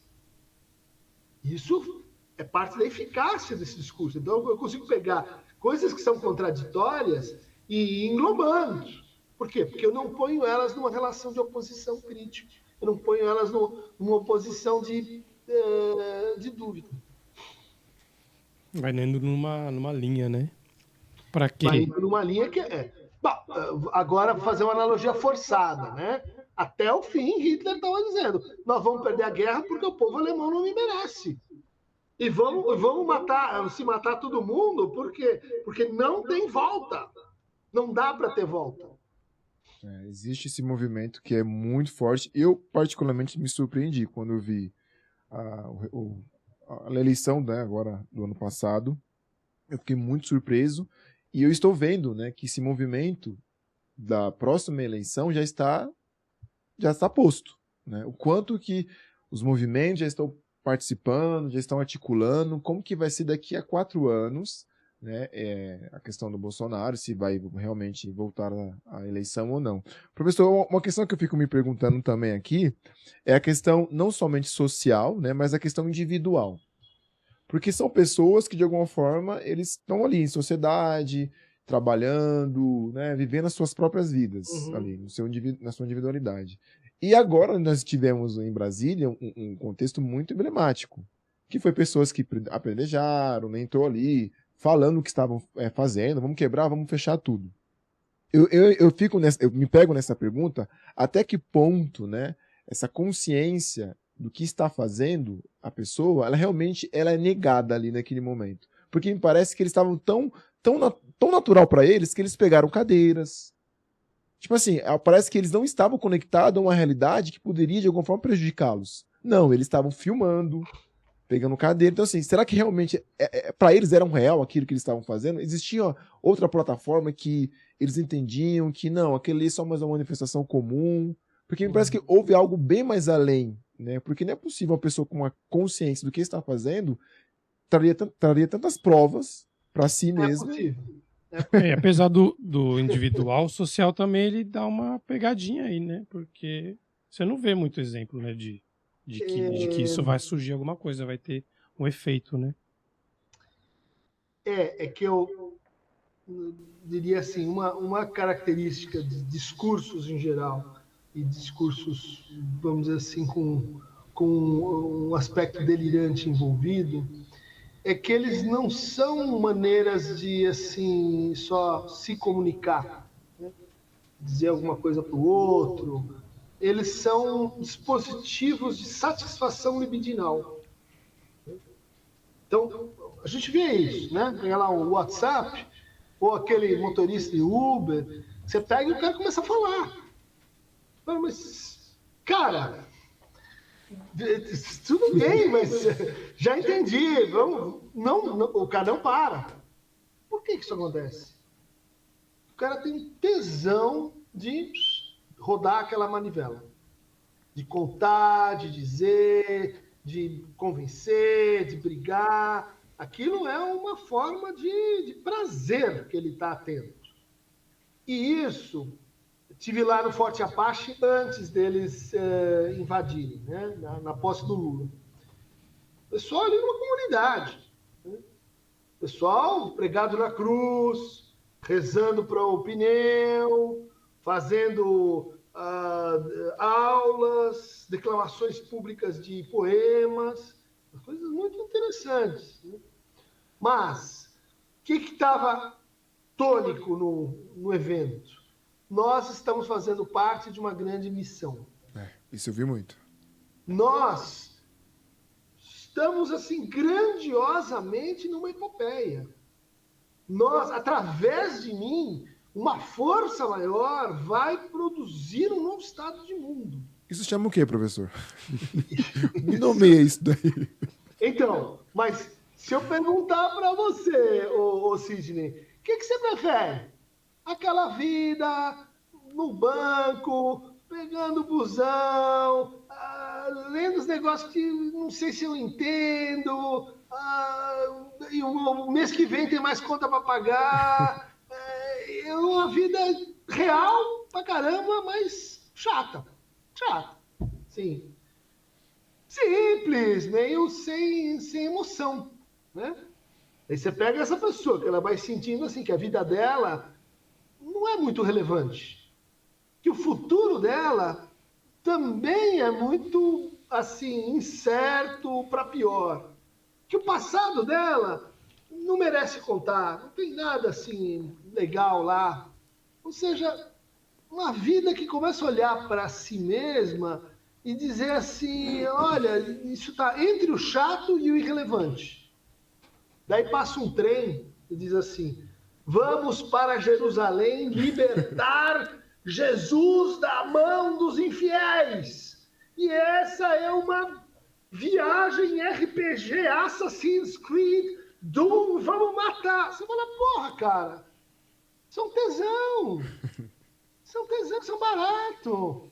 Isso é parte da eficácia desse discurso. Então, eu consigo pegar coisas que são contraditórias e ir englobando. Por quê? Porque eu não ponho elas numa relação de oposição crítica. Eu não ponho elas numa oposição de dúvida. Vai indo numa linha, né? Para quê? Vai indo numa linha que Bom, agora vou fazer uma analogia forçada, né? Até o fim, Hitler estava dizendo: nós vamos perder a guerra porque o povo alemão não me merece. E vamos se matar todo mundo porque não tem volta. Não dá para ter volta. Existe esse movimento que é muito forte. Eu, particularmente, me surpreendi quando eu vi a eleição, né, agora do ano passado. Eu fiquei muito surpreso. E eu estou vendo, né, que esse movimento da próxima eleição já está posto. Né? O quanto que os movimentos já estão participando, já estão articulando, como que vai ser daqui a 4 anos, né, a questão do Bolsonaro, se vai realmente voltar à eleição ou não. Professor, uma questão que eu fico me perguntando também aqui é a questão não somente social, né, mas a questão individual. Porque são pessoas que, de alguma forma, eles estão ali em sociedade, trabalhando, né, vivendo as suas próprias vidas, ali, na sua individualidade. E agora nós tivemos em Brasília um contexto muito emblemático, que foi pessoas que apedrejaram, né, entrou ali, falando o que estavam fazendo, vamos quebrar, vamos fechar tudo. Eu me pego nessa pergunta, até que ponto, né, essa consciência do que está fazendo a pessoa, ela realmente é negada ali naquele momento. Porque me parece que eles estavam tão natural para eles que eles pegaram cadeiras. Tipo assim, parece que eles não estavam conectados a uma realidade que poderia de alguma forma prejudicá-los. Não, eles estavam filmando, pegando cadeira. Então assim, será que realmente para eles era um real aquilo que eles estavam fazendo? Existia outra plataforma que eles entendiam que não, aquele é só mais uma manifestação comum? Porque me parece que houve algo bem mais além, né? Porque não é possível uma pessoa com uma consciência do que está fazendo traria tantas provas para si mesma. Apesar do individual, o social também ele dá uma pegadinha aí, né? Porque você não vê muito exemplo, né? De que isso vai surgir alguma coisa, vai ter um efeito, né? é que eu diria assim, uma característica de discursos em geral, e discursos, vamos dizer assim, com um aspecto delirante envolvido, é que eles não são maneiras de, assim, só se comunicar, né? Dizer alguma coisa para o outro. Eles são dispositivos de satisfação libidinal. Então, a gente vê isso, né? Pega lá um WhatsApp, ou aquele motorista de Uber, você pega e o cara começa a falar. Mas, cara, tudo bem, mas já entendi. Vamos, não, o cara não para. Por que isso acontece? O cara tem tesão de rodar aquela manivela, de contar, de dizer, de convencer, de brigar. Aquilo é uma forma de prazer que ele está tendo. E isso, tive lá no Forte Apache antes deles invadirem, né? Na posse do Lula. Pessoal ali numa comunidade, né? Pessoal pregado na cruz, rezando para o pneu, fazendo aulas, declamações públicas de poemas, coisas muito interessantes, né? Mas, o que estava tônico no evento? Nós estamos fazendo parte de uma grande missão. Isso eu vi muito. Nós estamos, assim, grandiosamente numa epopeia. Nós, através de mim, uma força maior vai produzir um novo estado de mundo. Isso chama o quê, professor? Me nomeia isso daí. Então, mas se eu perguntar para você, ô Sidney, o que você prefere? Aquela vida no banco, pegando busão, lendo os negócios que não sei se eu entendo, e o mês que vem tem mais conta para pagar. É uma vida real pra caramba, mas chata. Chata, sim. Simples, meio sem emoção, né? Aí você pega essa pessoa, que ela vai sentindo assim, que a vida dela não é muito relevante, que o futuro dela também é muito, assim, incerto para pior, que o passado dela não merece contar, não tem nada, assim, legal lá. Ou seja, uma vida que começa a olhar para si mesma e dizer assim, olha, isso está entre o chato e o irrelevante. Daí passa um trem e diz assim, vamos para Jerusalém libertar Jesus da mão dos infiéis. E essa é uma viagem RPG, Assassin's Creed, Doom, vamos matar. Você fala, porra, cara, isso é um tesão. Isso é um tesão, isso é um barato.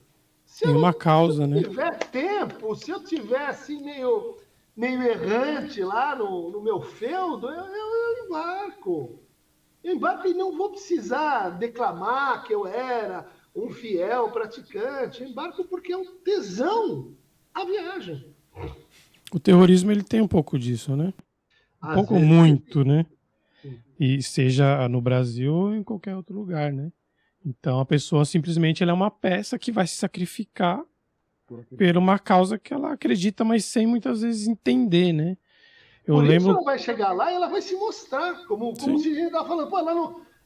Tem uma causa, né? Se eu tiver tempo, se eu tiver assim meio errante lá no meu feudo, eu embarco. Eu embarco e não vou precisar declamar que eu era um fiel praticante. Eu embarco porque é um tesão a viagem. O terrorismo, ele tem um pouco disso, né? Um pouco muito, né? E seja no Brasil ou em qualquer outro lugar, né? Então a pessoa simplesmente ela é uma peça que vai se sacrificar por uma causa que ela acredita, mas sem muitas vezes entender, né? Por isso ela vai chegar lá e ela vai se mostrar, como se a gente estava falando, pô, ela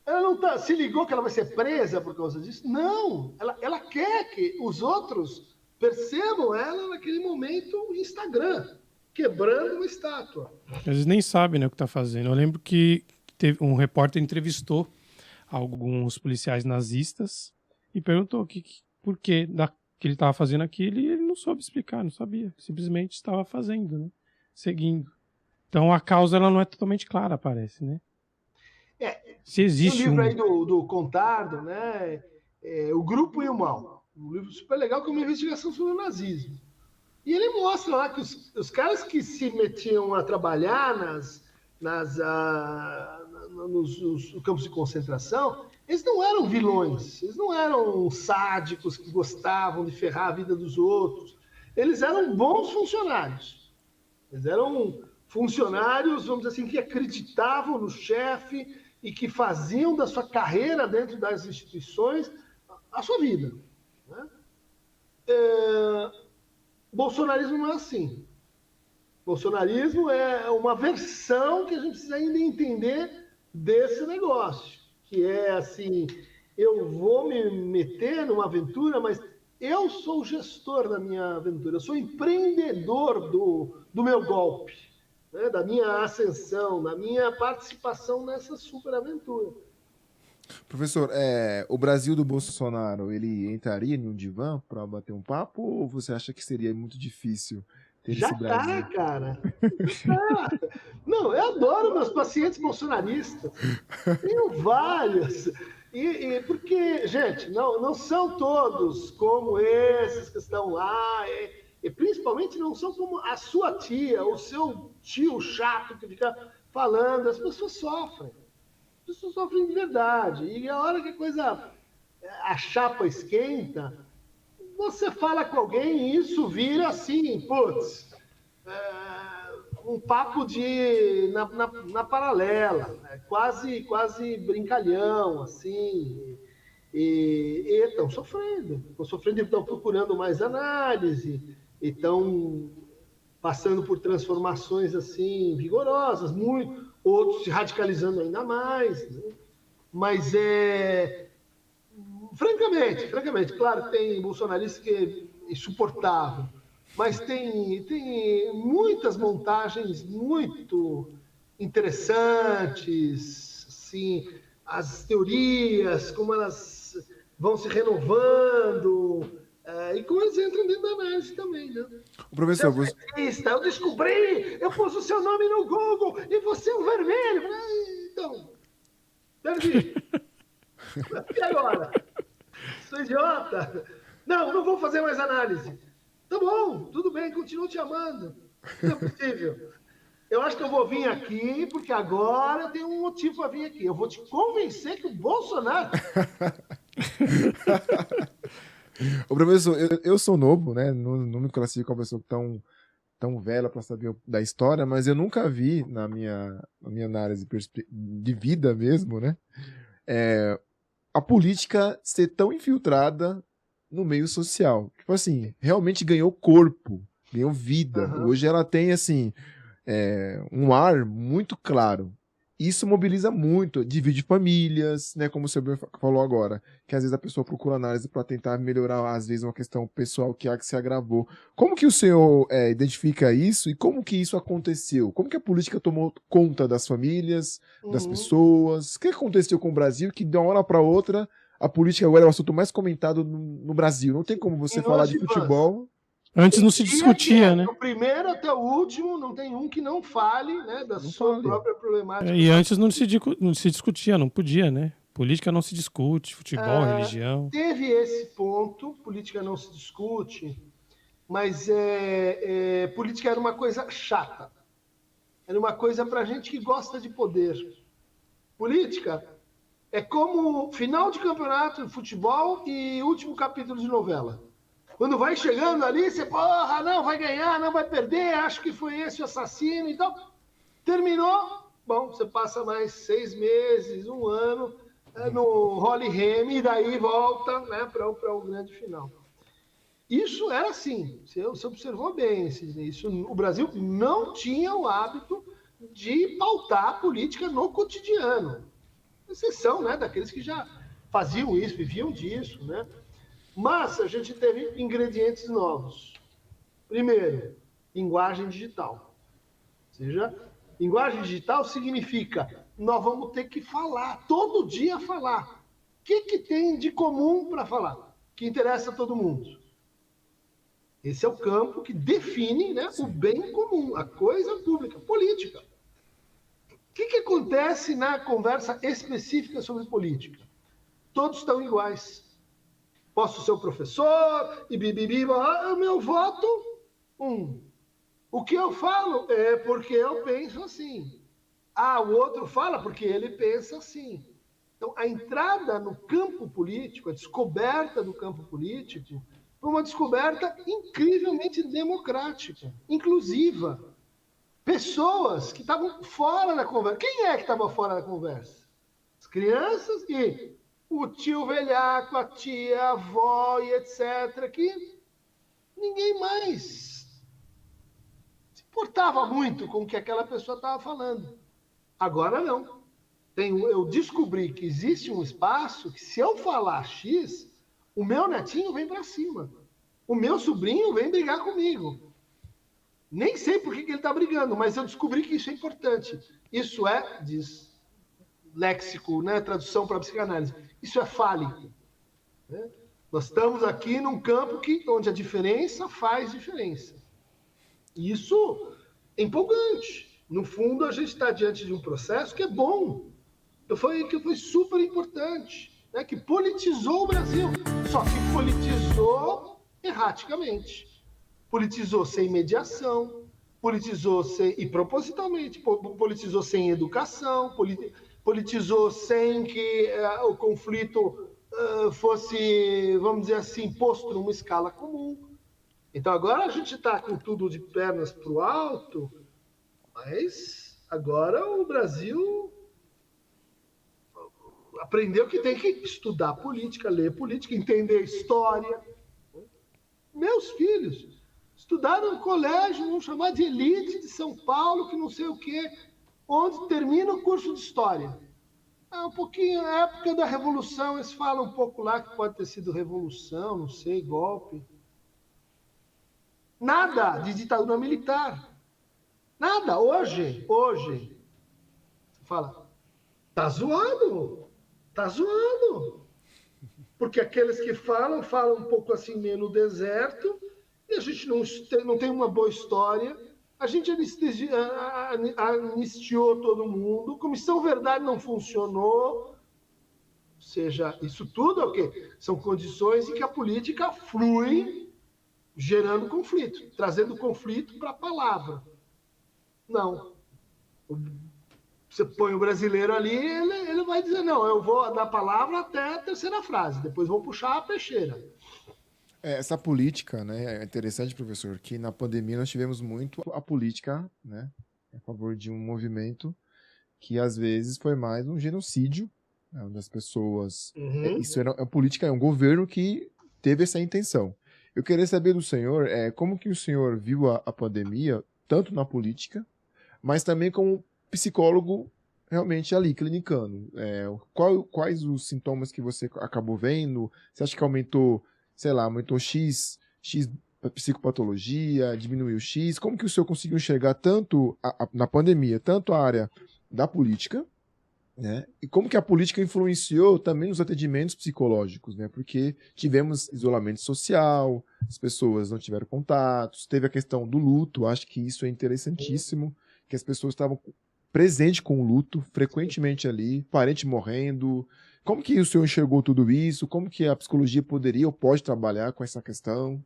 não tá, se ligou que ela vai ser presa por causa disso? Não, ela quer que os outros percebam ela naquele momento no Instagram, quebrando uma estátua. Às vezes nem sabe, né, o que está fazendo. Eu lembro que teve um repórter entrevistou alguns policiais nazistas e perguntou por que ele estava fazendo aquilo e ele não soube explicar, não sabia. Simplesmente estava fazendo, né? Seguindo. Então a causa ela não é totalmente clara, parece, né? Se existe livro aí do Contardo, né? O Grupo e o Mal. Um livro super legal que é uma investigação sobre o nazismo. E ele mostra lá que os caras que se metiam a trabalhar nos campos de concentração, eles não eram vilões, eles não eram sádicos que gostavam de ferrar a vida dos outros. Eles eram bons funcionários. Eles eram funcionários, vamos dizer assim, que acreditavam no chefe e que faziam da sua carreira dentro das instituições a sua vida, né? Bolsonarismo não é assim. Bolsonarismo é uma versão que a gente precisa ainda entender desse negócio, que é assim, eu vou me meter numa aventura, mas eu sou o gestor da minha aventura, eu sou empreendedor do meu golpe, né? Da minha ascensão, da minha participação nessa superaventura. Professor, o Brasil do Bolsonaro, ele entraria em um divã para bater um papo ou você acha que seria muito difícil ter Já esse Brasil? tá, cara. Já tá. Não, eu adoro meus pacientes bolsonaristas. Tenho vários. Porque, gente, não são todos como esses que estão lá, e principalmente não são como a sua tia, o seu tio chato que fica falando. As pessoas sofrem. As pessoas sofrem de verdade. E a hora que a chapa esquenta, você fala com alguém e isso vira assim, putz, um papo na paralela, né? quase brincalhão, assim, e estão sofrendo, e estão procurando mais análise, e estão passando por transformações assim vigorosas, outros se radicalizando ainda mais, né? Mas francamente, claro que tem bolsonarista que é insuportável, mas tem muitas montagens muito interessantes, assim, as teorias, como elas vão se renovando, e como eles entram dentro da análise também, né? O professor, você... Eu descobri, eu pus o seu nome no Google e você é o vermelho. Então, perdi. E agora? Sou idiota? Não vou fazer mais análise. Tá bom, tudo bem, continuo te amando. Não é possível. Eu acho que eu vou vir aqui, porque agora eu tenho um motivo para vir aqui. Eu vou te convencer que o Bolsonaro... Ô, professor, eu sou novo, né? Não me classifico como uma pessoa tão velha para saber da história, mas eu nunca vi na minha análise de vida mesmo, né? A política ser tão infiltrada no meio social. Tipo assim, realmente ganhou corpo, ganhou vida. Uhum. Hoje ela tem, assim, um ar muito claro. Isso mobiliza muito, divide famílias, né, como o senhor falou agora, que às vezes a pessoa procura análise para tentar melhorar, às vezes, uma questão pessoal que se agravou. Como que o senhor identifica isso e como que isso aconteceu? Como que a política tomou conta das famílias, das pessoas? O que aconteceu com o Brasil que de uma hora para outra a política agora é o assunto mais comentado no Brasil? Não tem como você falar de futebol... Antes não se discutia, né? Do primeiro até o último, não tem um que não fale, né, da sua própria problemática. E antes não se discutia, não podia, né? Política não se discute, futebol, religião. Teve esse ponto, política não se discute, mas política era uma coisa chata. Era uma coisa para gente que gosta de poder. Política é como final de campeonato de futebol e último capítulo de novela. Quando vai chegando ali, você, porra, não, vai ganhar, não vai perder, acho que foi esse o assassino e tal. Terminou, bom, você passa mais 6 meses, 1 ano, no Holy Remy, e daí volta, né, para o grande final. Isso era assim, você observou bem, o Brasil não tinha o hábito de pautar a política no cotidiano. Exceção, né, daqueles que já faziam isso, viviam disso, né? Mas a gente teve ingredientes novos. Primeiro, linguagem digital. Ou seja, linguagem digital significa nós vamos ter que falar, todo dia falar. O que tem de comum para falar? Que interessa a todo mundo. Esse é o campo que define, né, o bem comum, a coisa pública, política. O que acontece na conversa específica sobre política? Todos estão iguais. Posso ser o professor, e bibibi, o meu voto, O que eu falo é porque eu penso assim. O outro fala porque ele pensa assim. Então, a entrada no campo político, a descoberta do campo político, foi uma descoberta incrivelmente democrática, inclusiva. pessoas que estavam fora da conversa. Quem é que estava fora da conversa? As crianças e o tio velhaco, a tia, a avó e etc. Que ninguém mais se importava muito com o que aquela pessoa estava falando. Agora não. Eu descobri que existe um espaço que, se eu falar X, o meu netinho vem para cima. O meu sobrinho vem brigar comigo. Nem sei por que ele está brigando, mas eu descobri que isso é importante. Isso é, diz léxico, né, tradução para a psicanálise, isso é fálico. Né? Nós estamos aqui num campo onde a diferença faz diferença. Isso é empolgante. No fundo, a gente está diante de um processo que é bom, que foi super importante, né? Que politizou o Brasil, só que politizou erraticamente. Politizou sem mediação, politizou e propositalmente, politizou sem educação, politizou sem que o conflito fosse, vamos dizer assim, posto numa escala comum. Então agora a gente está com tudo de pernas para o alto, mas agora o Brasil aprendeu que tem que estudar política, ler política, entender história. Meus filhos estudaram no colégio, vamos chamar de elite de São Paulo, que não sei o quê, onde termina o curso de história. Um pouquinho, na época da Revolução, eles falam um pouco lá que pode ter sido revolução, não sei, golpe. Nada de ditadura militar. Nada. Hoje, você fala, tá zoado. Tá zoando. Porque aqueles que falam um pouco assim, meio no deserto, e a gente não tem uma boa história, a gente anistiou todo mundo, Comissão Verdade não funcionou, ou seja, isso tudo é o quê? São condições em que a política flui gerando conflito, trazendo conflito para a palavra. Não. Você põe o brasileiro ali, ele vai dizer, não, eu vou dar a palavra até a terceira frase, depois vou puxar a peixeira. Essa política, né, é interessante, professor, que na pandemia nós tivemos muito a política, né, a favor de um movimento que às vezes foi mais um genocídio, né, onde as pessoas... Isso era a política, é um governo que teve essa intenção. Eu queria saber do senhor, como que o senhor viu a pandemia, tanto na política, mas também como psicólogo realmente ali, clinicando. Quais os sintomas que você acabou vendo? Você acha que aumentou, sei lá, aumentou X psicopatologia, diminuiu X? Como que o senhor conseguiu enxergar tanto na pandemia, tanto a área da política, né? E como que a política influenciou também nos atendimentos psicológicos, né? Porque tivemos isolamento social, as pessoas não tiveram contatos, teve a questão do luto, acho que isso é interessantíssimo, que as pessoas estavam presentes com o luto, frequentemente ali, parente morrendo. Como que o senhor enxergou tudo isso? Como que a psicologia poderia ou pode trabalhar com essa questão?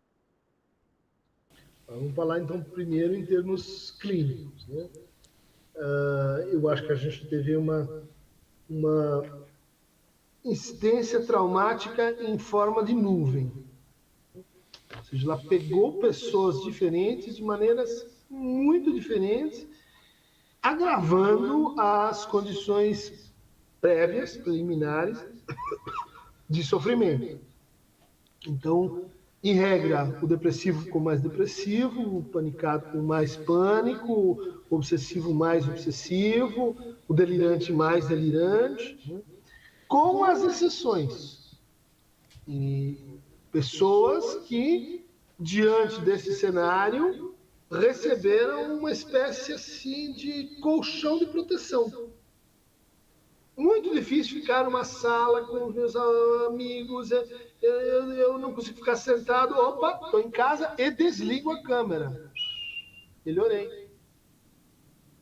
Vamos falar, então, primeiro em termos clínicos, né? Eu acho que a gente teve uma incidência traumática em forma de nuvem. Ou seja, ela pegou pessoas diferentes de maneiras muito diferentes, agravando as condições prévias, preliminares, de sofrimento. Então, em regra, o depressivo ficou mais depressivo, o panicado com mais pânico, o obsessivo mais obsessivo, o delirante mais delirante, com as exceções. E pessoas que, diante desse cenário, receberam uma espécie assim de colchão de proteção. Muito difícil ficar numa sala com os meus amigos, eu não consigo ficar sentado, opa, estou em casa e desligo a câmera. Melhorei.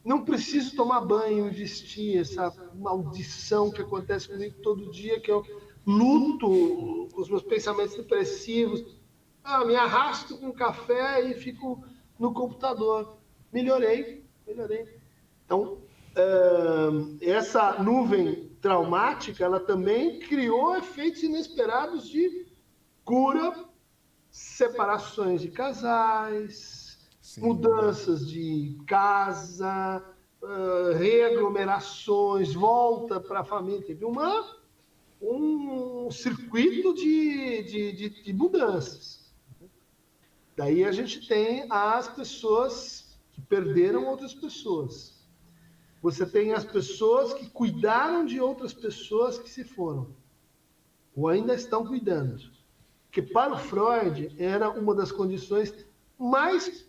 Não preciso tomar banho e vestir essa maldição que acontece comigo todo dia, que eu luto com os meus pensamentos depressivos. Me arrasto com café e fico no computador. Melhorei. Então, essa nuvem traumática, ela também criou efeitos inesperados de cura, separações de casais, Sim. Mudanças de casa, reaglomerações, volta para a família. Teve um circuito de mudanças. Daí a gente tem as pessoas que perderam outras pessoas. Você tem as pessoas que cuidaram de outras pessoas que se foram, ou ainda estão cuidando. Que para o Freud era uma das condições mais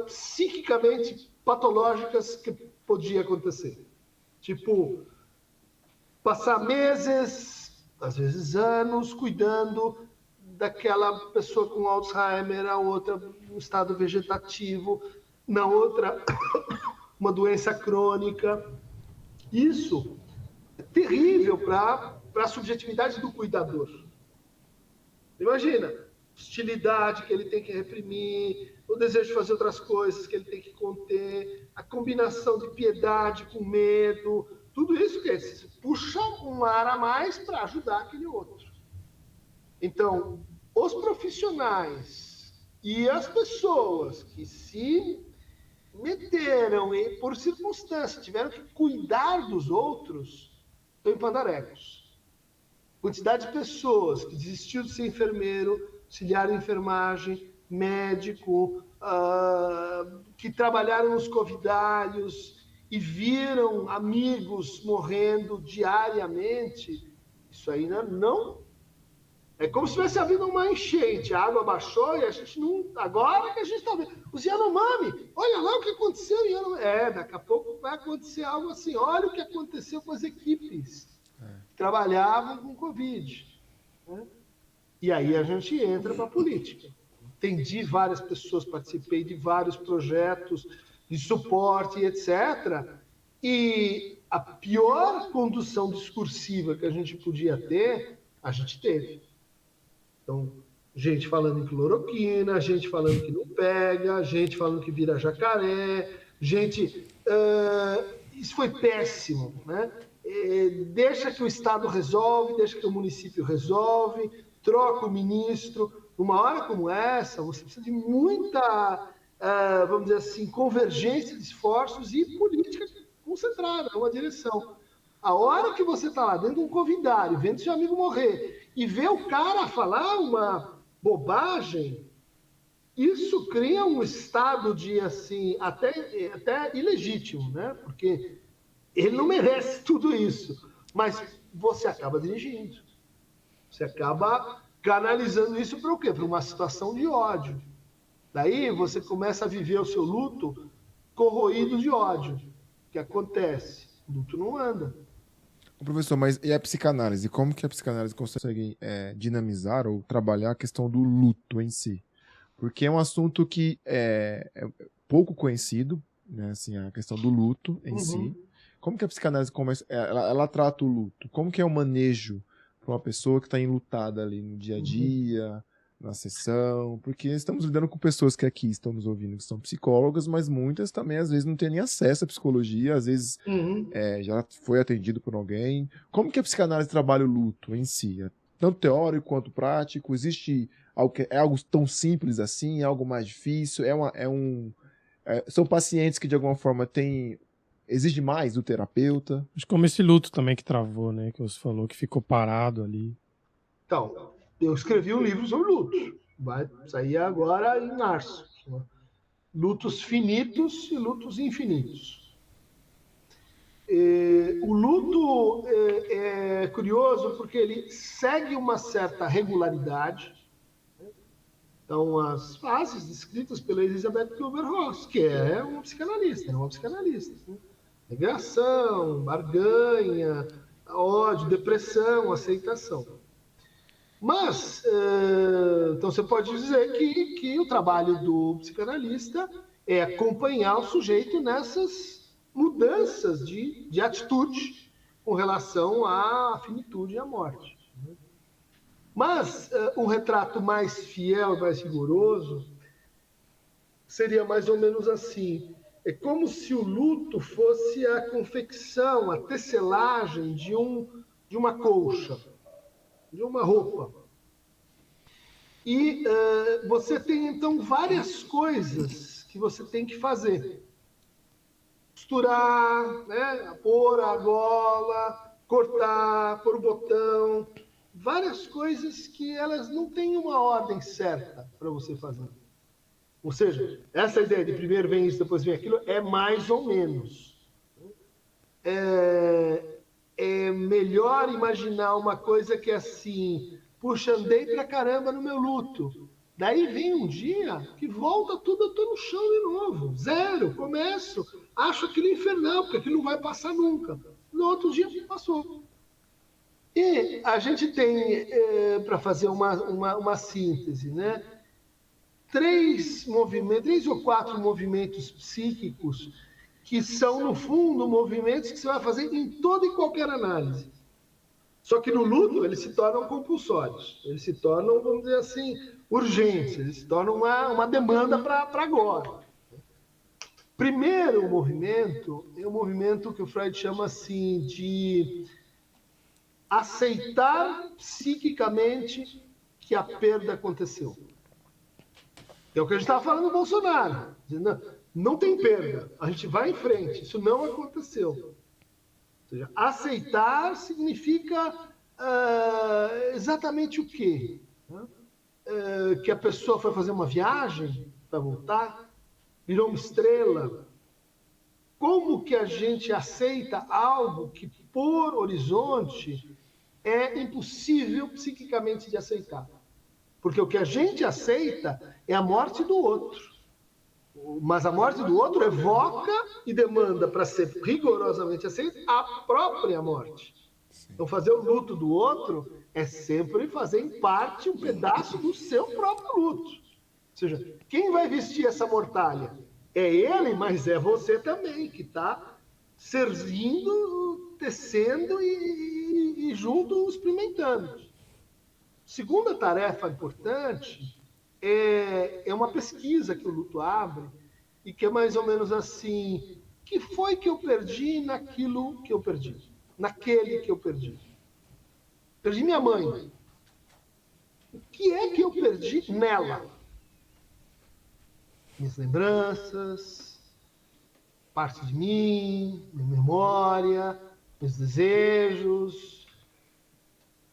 psiquicamente patológicas que podia acontecer. Tipo, passar meses, às vezes anos, cuidando daquela pessoa com Alzheimer, a outra no estado vegetativo, na outra uma doença crônica. Isso é terrível para a subjetividade do cuidador. Imagina, hostilidade que ele tem que reprimir, o desejo de fazer outras coisas que ele tem que conter, a combinação de piedade com medo, tudo isso que puxa um ar a mais para ajudar aquele outro. Então, os profissionais e as pessoas que se meteram e, por circunstância, tiveram que cuidar dos outros, estão em pandarecos. Quantidade de pessoas que desistiu de ser enfermeiro, auxiliar de enfermagem, médico, que trabalharam nos covidários e viram amigos morrendo diariamente, isso ainda não... É como se tivesse havido uma enchente, a água baixou e a gente não... Agora que a gente está vendo. Os Yanomami, olha lá o que aconteceu em Yanomami. Daqui a pouco vai acontecer algo assim. Olha o que aconteceu com as equipes que trabalhavam com Covid. Né? E aí a gente entra para a política. Entendi várias pessoas, participei de vários projetos de suporte, etc. E a pior condução discursiva que a gente podia ter, a gente teve. Então, gente falando em cloroquina, gente falando que não pega, gente falando que vira jacaré, gente... isso foi péssimo, né? Deixa que o Estado resolve, deixa que o município resolve, troca o ministro. Numa hora como essa, você precisa de muita, vamos dizer assim, convergência de esforços e política concentrada, uma direção. A hora que você está lá dentro de um convidário, vendo seu amigo morrer, e vê o cara falar uma bobagem, isso cria um estado de, assim, até ilegítimo, né? Porque ele não merece tudo isso. Mas você acaba dirigindo. Você acaba canalizando isso para o quê? Para uma situação de ódio. Daí você começa a viver o seu luto corroído de ódio. O que acontece? O luto não anda. Professor, mas e a psicanálise? Como que a psicanálise consegue dinamizar ou trabalhar a questão do luto em si? Porque é um assunto que é pouco conhecido, né? Assim, a questão do luto em si. Como que a psicanálise ela trata o luto? Como que é o manejo para uma pessoa que está enlutada ali no dia a dia, na sessão? Porque estamos lidando com pessoas que aqui estão nos ouvindo, que são psicólogas, mas muitas também, às vezes, não têm nem acesso à psicologia, às vezes já foi atendido por alguém. Como que a psicanálise trabalha o luto em si? Tanto teórico quanto prático? Existe algo é algo tão simples assim? É algo mais difícil? São pacientes que, de alguma forma, exige mais do terapeuta? Acho que como esse luto também que travou, né? Que você falou, que ficou parado ali. Então, eu escrevi um livro sobre luto. Vai sair agora em março. Lutos finitos e lutos infinitos. O luto é curioso porque ele segue uma certa regularidade. Então, as fases descritas pela Elizabeth Kübler-Ross, que é uma psicanalista, né? Negação, barganha, ódio, depressão, aceitação. Mas, então você pode dizer que o trabalho do psicanalista é acompanhar o sujeito nessas mudanças de atitude com relação à finitude e à morte. Mas um retrato mais fiel, mais rigoroso, seria mais ou menos assim. É como se o luto fosse a confecção, a tecelagem de uma colcha, de uma roupa. E você tem, então, várias coisas que que você tem que fazer. Costurar, né? Pôr a gola, cortar, pôr o botão, várias coisas que elas não têm uma ordem certa para você fazer. Ou seja, essa ideia de primeiro vem isso, depois vem aquilo, é mais ou menos. É melhor imaginar uma coisa que é assim, puxa, andei pra caramba no meu luto. Daí vem um dia que volta tudo, eu tô no chão de novo. Zero, começo, acho aquilo infernal, porque aquilo não vai passar nunca. No outro dia, passou. E a gente tem, para fazer uma síntese, né? Três ou quatro movimentos psíquicos que são, no fundo, movimentos que você vai fazer em toda e qualquer análise. Só que no luto, eles se tornam compulsórios. Eles se tornam, vamos dizer assim, urgentes. Eles se tornam uma demanda para agora. Primeiro movimento é um movimento que o Freud chama assim de aceitar psiquicamente que a perda aconteceu. É o que a gente estava falando do Bolsonaro. Não tem perda, a gente vai em frente, isso não aconteceu. Ou seja, aceitar significa exatamente o quê? Que a pessoa foi fazer uma viagem para voltar, virou uma estrela. Como que a gente aceita algo que, por horizonte, é impossível psiquicamente de aceitar? Porque o que a gente aceita é a morte do outro. Mas a morte do outro evoca e demanda, para ser rigorosamente aceita, a própria morte. Então, fazer o luto do outro é sempre fazer em parte um pedaço do seu próprio luto. Ou seja, quem vai vestir essa mortalha? É ele, mas é você também, que está servindo, tecendo e junto experimentando. Segunda tarefa importante é uma pesquisa que o luto abre e que é mais ou menos assim: o que foi que eu perdi naquilo que eu perdi? Naquele que eu perdi? Perdi minha mãe. O que é que eu perdi nela? Minhas lembranças, parte de mim, minha memória, meus desejos.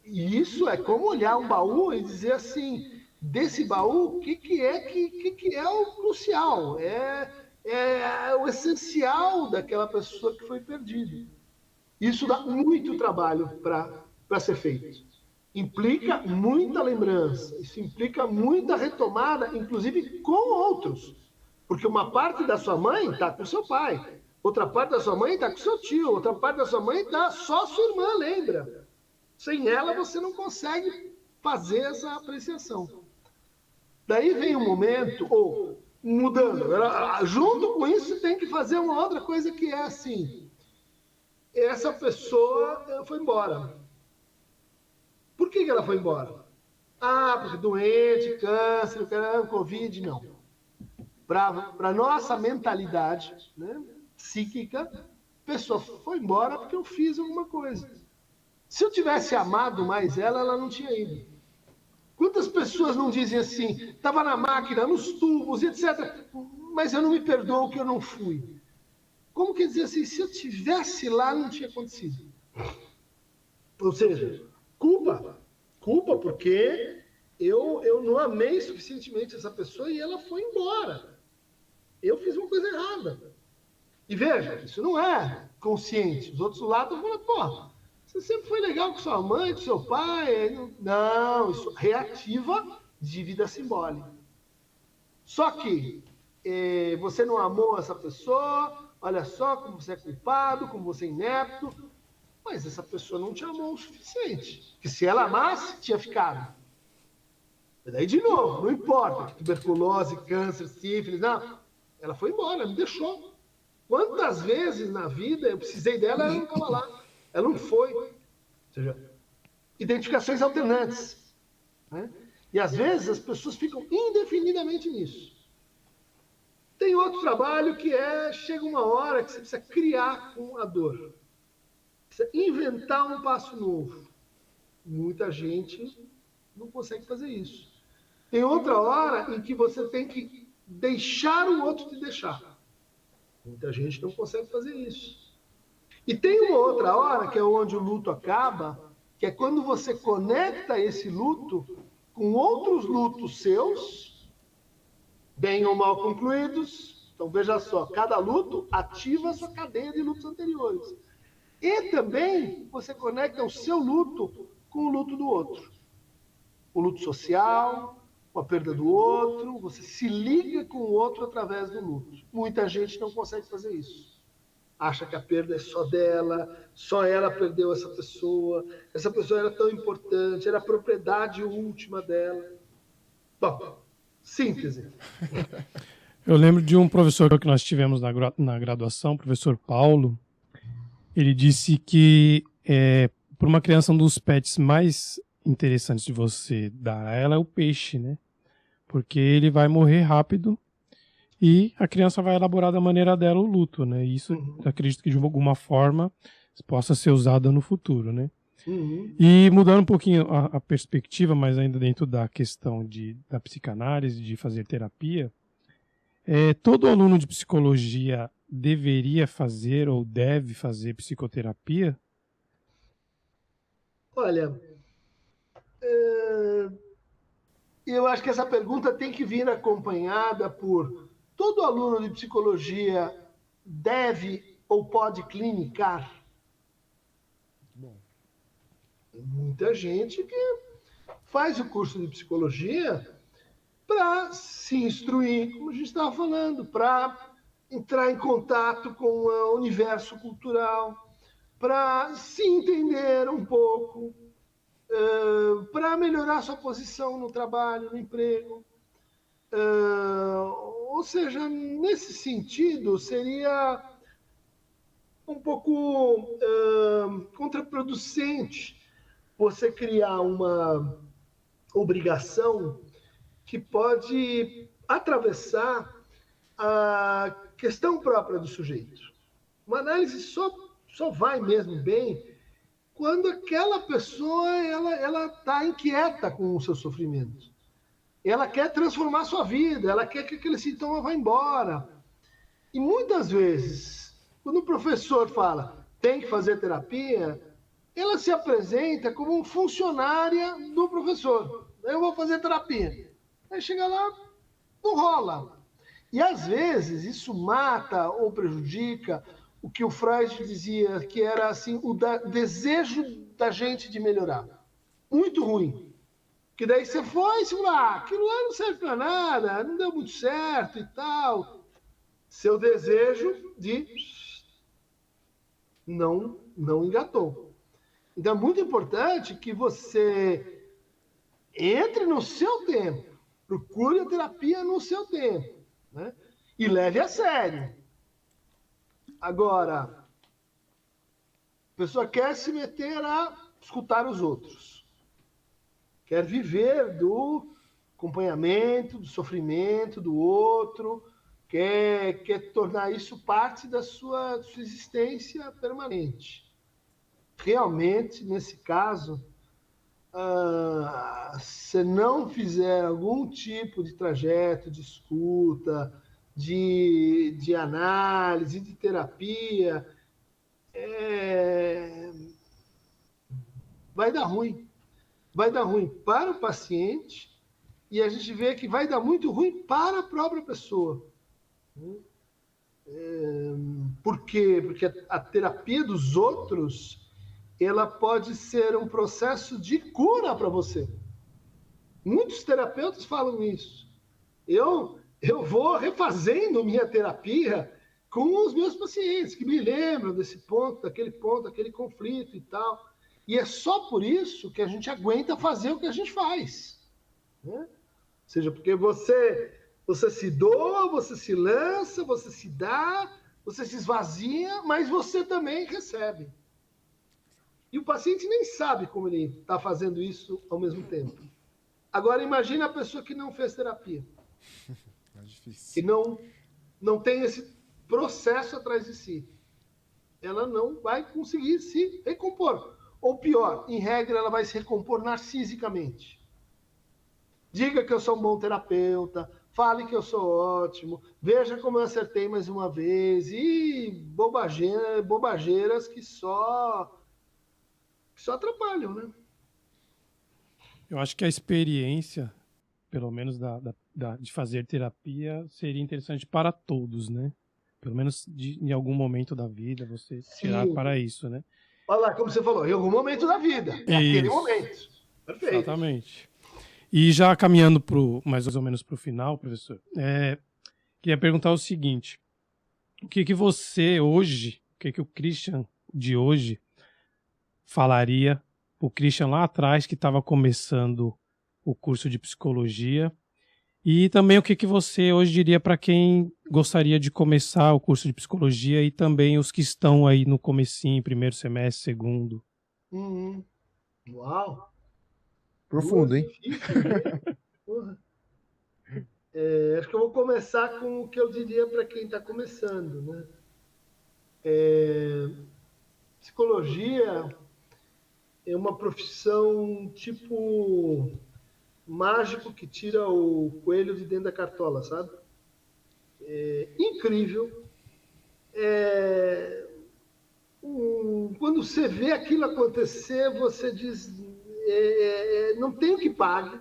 E isso é como olhar um baú e dizer assim: desse baú, o que é o crucial? É o essencial daquela pessoa que foi perdida. Isso dá muito trabalho para ser feito. Implica muita lembrança, isso implica muita retomada, inclusive com outros. Porque uma parte da sua mãe está com seu pai, outra parte da sua mãe está com seu tio, outra parte da sua mãe está só sua irmã, lembra? Sem ela você não consegue fazer essa apreciação. Daí vem um momento, ou mudando, junto com isso tem que fazer uma outra coisa que é assim: essa pessoa foi embora. Por que ela foi embora? Porque doente, câncer, Covid, não. Para nossa mentalidade, né, psíquica, a pessoa foi embora porque eu fiz alguma coisa. Se eu tivesse amado mais ela não tinha ido. Quantas pessoas não dizem assim, estava na máquina, nos tubos, etc., mas eu não me perdoo que eu não fui. Como quer dizer assim, se eu tivesse lá, não tinha acontecido. Ou seja, culpa porque eu não amei suficientemente essa pessoa e ela foi embora. Eu fiz uma coisa errada. E veja, isso não é consciente. Os outros lá estão falando, você sempre foi legal com sua mãe, com seu pai. Não, isso reativa dívida simbólica. Só que você não amou essa pessoa, olha só como você é culpado, como você é inepto, mas essa pessoa não te amou o suficiente. Porque se ela amasse, tinha ficado. E daí, de novo, não importa, tuberculose, câncer, sífilis, não. Ela foi embora, ela me deixou. Quantas vezes na vida eu precisei dela, ela não estava lá. Ela não foi. Ou seja, identificações alternantes. Né? E às vezes as pessoas ficam indefinidamente nisso. Tem outro trabalho que chega uma hora que você precisa criar com a dor. Precisa inventar um passo novo. Muita gente não consegue fazer isso. Tem outra hora em que você tem que deixar o outro te deixar. Muita gente não consegue fazer isso. E tem uma outra hora, que é onde o luto acaba, que é quando você conecta esse luto com outros lutos seus, bem ou mal concluídos. Então, veja só, cada luto ativa a sua cadeia de lutos anteriores. E também você conecta o seu luto com o luto do outro. O luto social, com a perda do outro, você se liga com o outro através do luto. Muita gente não consegue fazer isso. Acha que a perda é só dela, só ela perdeu essa pessoa era tão importante, era a propriedade última dela. Bom, síntese. Eu lembro de um professor que nós tivemos na graduação, o professor Paulo. Ele disse que para uma criança um dos pets mais interessantes de você dar a ela é o peixe, né? Porque ele vai morrer rápido e a criança vai elaborar da maneira dela o luto, né? E isso, acredito que de alguma forma possa ser usada no futuro, né? E mudando um pouquinho a perspectiva, mas ainda dentro da questão da psicanálise, de fazer terapia, todo aluno de psicologia deveria fazer ou deve fazer psicoterapia? Olha, eu acho que essa pergunta tem que vir acompanhada por: todo aluno de psicologia deve ou pode clinicar? Bom. Tem muita gente que faz o curso de psicologia para se instruir, como a gente estava falando, para entrar em contato com o universo cultural, para se entender um pouco, para melhorar sua posição no trabalho, no emprego. Ou seja, nesse sentido, seria um pouco contraproducente você criar uma obrigação que pode atravessar a questão própria do sujeito. Uma análise só vai mesmo bem quando aquela pessoa ela está inquieta com o seu sofrimento. Ela quer transformar a sua vida, ela quer que aquele sintoma vá embora. E muitas vezes, quando o professor fala tem que fazer terapia, ela se apresenta como funcionária do professor. Eu vou fazer terapia. Aí chega lá, não rola. E às vezes isso mata ou prejudica o que o Freud dizia que era assim, o desejo da gente de melhorar. Muito ruim. Que daí você foi e falou, aquilo lá não serve para nada, não deu muito certo e tal. Seu desejo de não engatou. Então é muito importante que você entre no seu tempo, procure a terapia no seu tempo, né? E leve a sério. Agora, a pessoa quer se meter a escutar os outros, quer viver do acompanhamento, do sofrimento do outro, quer tornar isso parte da sua existência permanente. Realmente, nesse caso, se não fizer algum tipo de trajeto de escuta, de análise, de terapia, vai dar ruim. Vai dar ruim para o paciente e a gente vê que vai dar muito ruim para a própria pessoa. Por quê? Porque a terapia dos outros ela pode ser um processo de cura para você. Muitos terapeutas falam isso. Eu vou refazendo minha terapia com os meus pacientes, que me lembram desse ponto, daquele conflito e tal. E é só por isso que a gente aguenta fazer o que a gente faz. Né? Ou seja, porque você se doa, você se lança, você se dá, você se esvazia, mas você também recebe. E o paciente nem sabe como ele está fazendo isso ao mesmo tempo. Agora, imagina a pessoa que não fez terapia. É difícil. Que não tem esse processo atrás de si. Ela não vai conseguir se recompor. Ou pior, em regra, ela vai se recompor narcisicamente. Diga que eu sou um bom terapeuta, fale que eu sou ótimo, veja como eu acertei mais uma vez, e bobageiras que só atrapalham, né? Eu acho que a experiência, pelo menos de fazer terapia, seria interessante para todos, né? Pelo menos em algum momento da vida você tirar para isso, né? Olha lá, como você falou, em algum momento da vida. É aquele momento. Perfeito. Exatamente. E já caminhando mais ou menos para o final, professor, queria perguntar o seguinte: o que você hoje, o que o Christian de hoje falaria, o Christian lá atrás que estava começando o curso de psicologia, e também o que você hoje diria para quem gostaria de começar o curso de psicologia e também os que estão aí no comecinho, primeiro semestre, segundo? Uau! Profundo, hein? Porra. Acho que eu vou começar com o que eu diria para quem está começando, né? Psicologia é uma profissão tipo mágico que tira o coelho de dentro da cartola, sabe? É incrível. Quando você vê aquilo acontecer, você diz, não tem o que pague.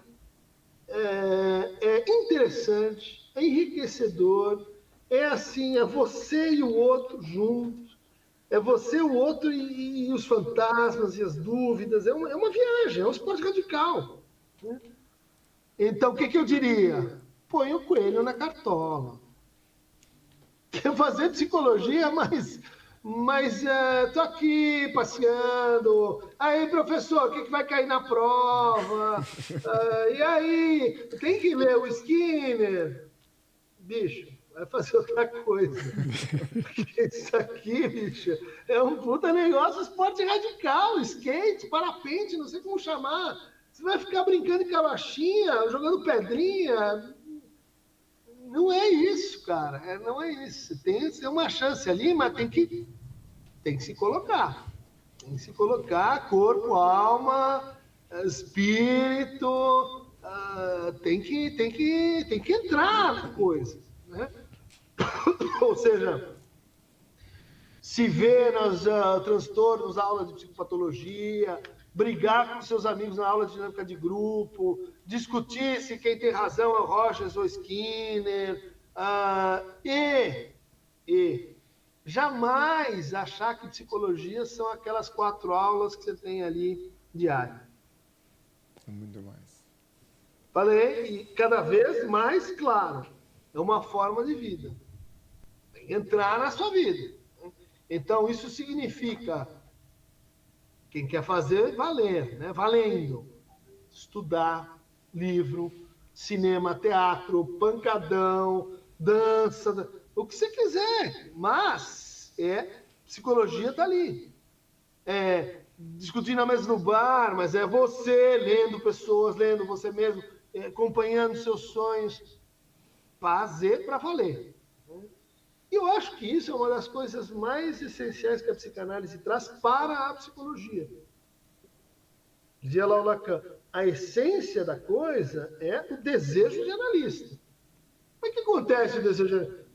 É interessante, é enriquecedor, é assim, é você e o outro juntos, é você, o outro e os fantasmas e as dúvidas, é uma viagem, é um esporte radical, né? Então, o que eu diria? Põe o coelho na cartola. Quer fazer psicologia, mas tô aqui passeando. Aí, professor, o que vai cair na prova? E aí, tem que ler o Skinner. Bicho, vai fazer outra coisa. Porque isso aqui, bicho, é um puta negócio, esporte radical, skate, parapente, não sei como chamar. Você vai ficar brincando de carochinha, jogando pedrinha. Não é isso, cara. Não é isso. Tem uma chance ali, mas tem que se colocar. Tem que se colocar, corpo, alma, espírito, tem que entrar na coisa, né? Ou seja, se ver nos transtornos, aula de psicopatologia, brigar com seus amigos na aula de dinâmica de grupo, discutir se quem tem razão é o Rogers ou Skinner, e jamais achar que psicologia são aquelas 4 aulas que você tem ali diário. É muito mais. Falei, e cada vez mais, claro, é uma forma de vida. Tem que entrar na sua vida. Então, isso significa, quem quer fazer, valer, né? Valendo. Estudar, livro, cinema, teatro, pancadão, dança, o que você quiser, mas psicologia está ali. Discutir na mesa no bar, mas é você lendo pessoas, lendo você mesmo, acompanhando seus sonhos, fazer para valer. E eu acho que isso é uma das coisas mais essenciais que a psicanálise traz para a psicologia. Dizia lá o Lacan, a essência da coisa é o desejo de analista. Mas o que acontece o desejo de analista?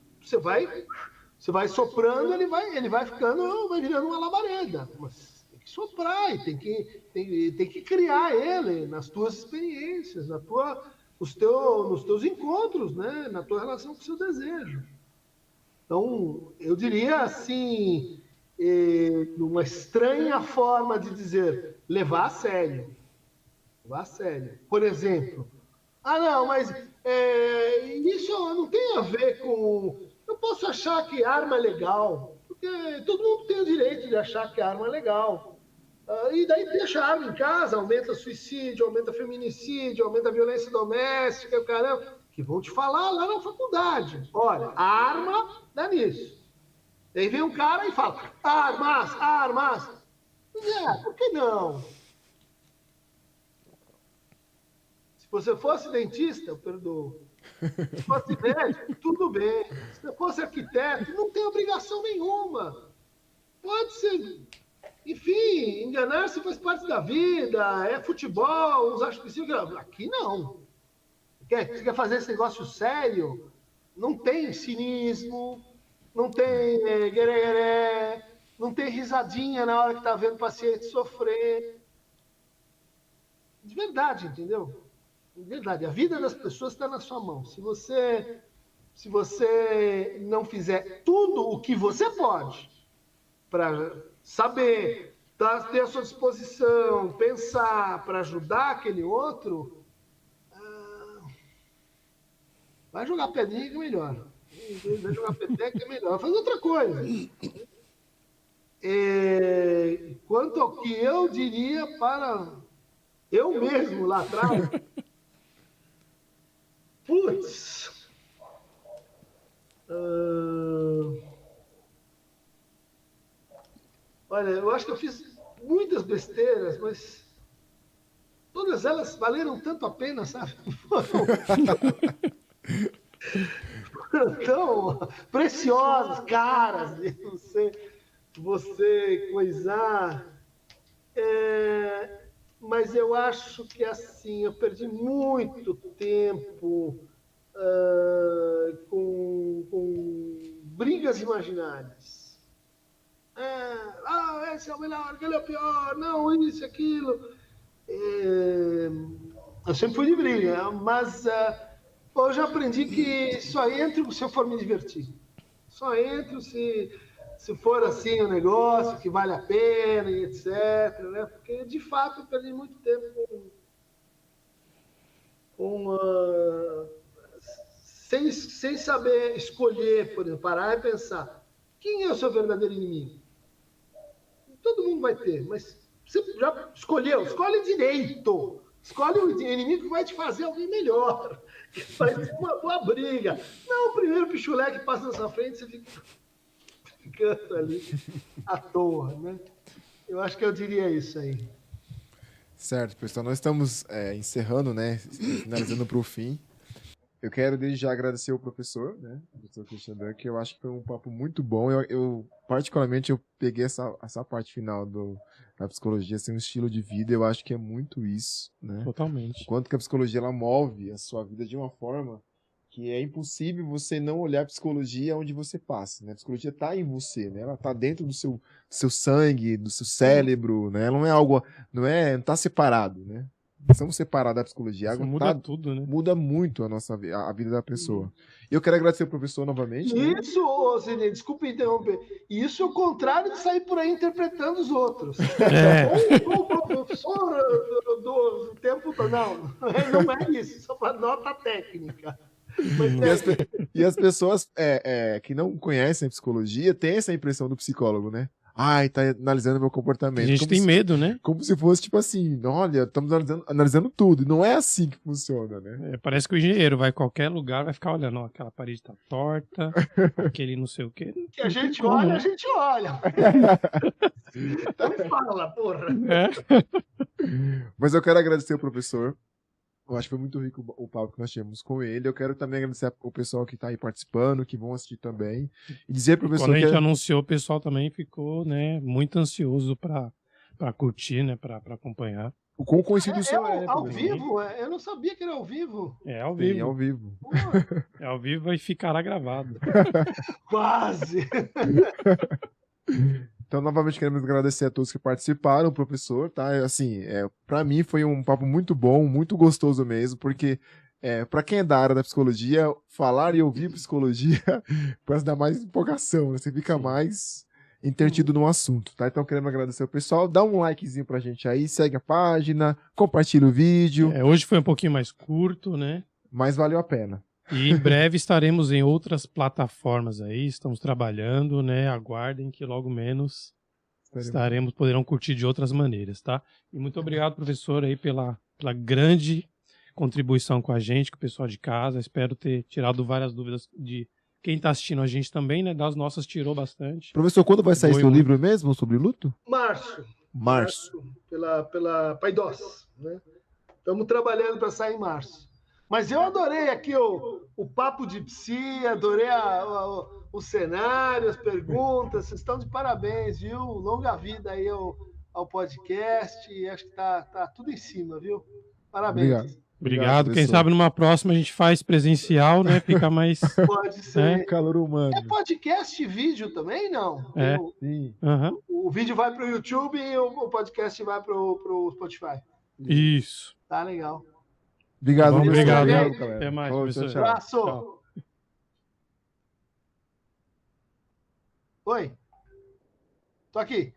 Você vai soprando, ele vai ficando, vai virando uma labareda. Mas tem que soprar, e tem que criar ele nas tuas experiências, nos teus encontros, né? Na tua relação com o seu desejo. Então, eu diria assim, numa estranha forma de dizer, levar a sério. Levar a sério. Por exemplo, não, mas isso não tem a ver com... Eu posso achar que arma é legal, porque todo mundo tem o direito de achar que arma é legal. E daí deixa a arma em casa, aumenta suicídio, aumenta feminicídio, aumenta violência doméstica, caramba... que vão te falar lá na faculdade. Olha, a arma dá nisso. Daí vem um cara e fala, armas. Por que não? Se você fosse dentista, eu perdoo. Se fosse médico, tudo bem. Se você fosse arquiteto, não tem obrigação nenhuma. Pode ser... Enfim, enganar-se faz parte da vida, é futebol, uns acham que sim. Aqui não. Você quer fazer esse negócio sério? Não tem cinismo, não tem gueré, não tem risadinha na hora que está vendo o paciente sofrer. De verdade, entendeu? De verdade, a vida das pessoas está na sua mão. Se você não fizer tudo o que você pode para saber, ter à sua disposição, pensar, para ajudar aquele outro, vai jogar pedrinha que é melhor. Vai jogar pedrinha que é melhor. Vai fazer outra coisa. Quanto ao que eu diria para eu mesmo lá atrás, putz, olha, eu acho que eu fiz muitas besteiras, mas todas elas valeram tanto a pena, sabe? Foram tão preciosas, caras, de você coisar. Mas eu acho que assim, eu perdi muito tempo com brigas imaginárias. Esse é o melhor, aquele é o pior, não, isso, aquilo. Eu sempre fui de briga, mas eu já aprendi que só entro se eu for me divertir. Só entro se for assim o negócio, que vale a pena e etc. Né? Porque, de fato, eu perdi muito tempo sem saber escolher, por exemplo, parar e pensar quem é o seu verdadeiro inimigo. Todo mundo vai ter, mas você já escolheu, escolhe direito. Escolhe o inimigo que vai te fazer alguém melhor, que vai ter uma boa briga. Não o primeiro pichulé que passa na sua frente, você fica ficando ali à toa, né? Eu acho que eu diria isso aí. Certo, pessoal. Nós estamos encerrando, né? Finalizando para o fim. Eu quero desde já agradecer ao professor, né? O professor Christian Dunn, que eu acho que foi um papo muito bom. Particularmente, eu peguei essa parte final da psicologia, assim, um estilo de vida, eu acho que é muito isso, né? Totalmente. O quanto que a psicologia, ela move a sua vida de uma forma que é impossível você não olhar a psicologia onde você passa, né? A psicologia está em você, né? Ela está dentro do seu sangue, do seu cérebro, né? Ela não é algo, não está separado, né? Estamos separados da psicologia. Isso muda tudo, né? Muda muito a vida da pessoa. E eu quero agradecer ao professor novamente. Isso, Zine, desculpa interromper. Isso é o contrário de sair por aí interpretando os outros. O professor do tempo... Não é isso, só para nota técnica. E as pessoas que não conhecem a psicologia têm essa impressão do psicólogo, né? Tá analisando meu comportamento. A gente tem medo, né? Como se fosse tipo assim, olha, estamos analisando tudo. Não é assim que funciona, né? Parece que o engenheiro vai a qualquer lugar, vai ficar olhando, aquela parede tá torta, aquele não sei o quê. Que a gente olha, a gente olha. Então fala, porra. Mas eu quero agradecer o professor. Eu acho que foi muito rico o papo que nós tivemos com ele. Eu quero também agradecer o pessoal que está aí participando, que vão assistir também. E dizer, professor, quando a gente anunciou, o pessoal também ficou, né, muito ansioso para curtir, né, para acompanhar. O quão conhecido o senhor é, ao vivo? Eu não sabia que era ao vivo. É ao vivo. Sim, ao vivo. É ao vivo e ficará gravado. Quase! Então, novamente, queremos agradecer a todos que participaram, professor, tá? Assim, para mim foi um papo muito bom, muito gostoso mesmo, porque para quem é da área da psicologia, falar e ouvir psicologia parece dar mais empolgação, né? Você fica mais entendido no assunto, tá? Então, queremos agradecer ao pessoal, dá um likezinho pra gente aí, segue a página, compartilha o vídeo. Hoje foi um pouquinho mais curto, né? Mas valeu a pena. E em breve estaremos em outras plataformas aí, estamos trabalhando, né? Aguardem que logo menos poderão curtir de outras maneiras, tá? E muito obrigado, professor, aí pela grande contribuição com a gente, com o pessoal de casa. Espero ter tirado várias dúvidas de quem está assistindo a gente também, né? Das nossas tirou bastante. Professor, quando vai sair seu livro mesmo sobre luto? Março. Pela Paidós, né? Estamos trabalhando para sair em março. Mas eu adorei aqui o papo de psi, adorei o cenário, as perguntas. Vocês estão de parabéns, viu? Longa vida aí ao podcast. E acho que tá tudo em cima, viu? Parabéns. Obrigado. Obrigado. Quem professor. sabe numa próxima a gente faz presencial, né? Fica mais. Pode ser. Calor humano. É podcast e vídeo também, não? É. Sim. Aham. O vídeo vai para o YouTube e o podcast vai para o Spotify. Isso. Tá legal. Obrigado, Bom, professor. obrigado. galera. Até mais, Falou, professor. tchau. Abraço. Tchau. Oi. Tô aqui.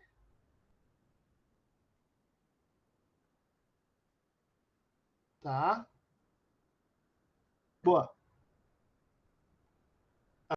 Tá. Boa.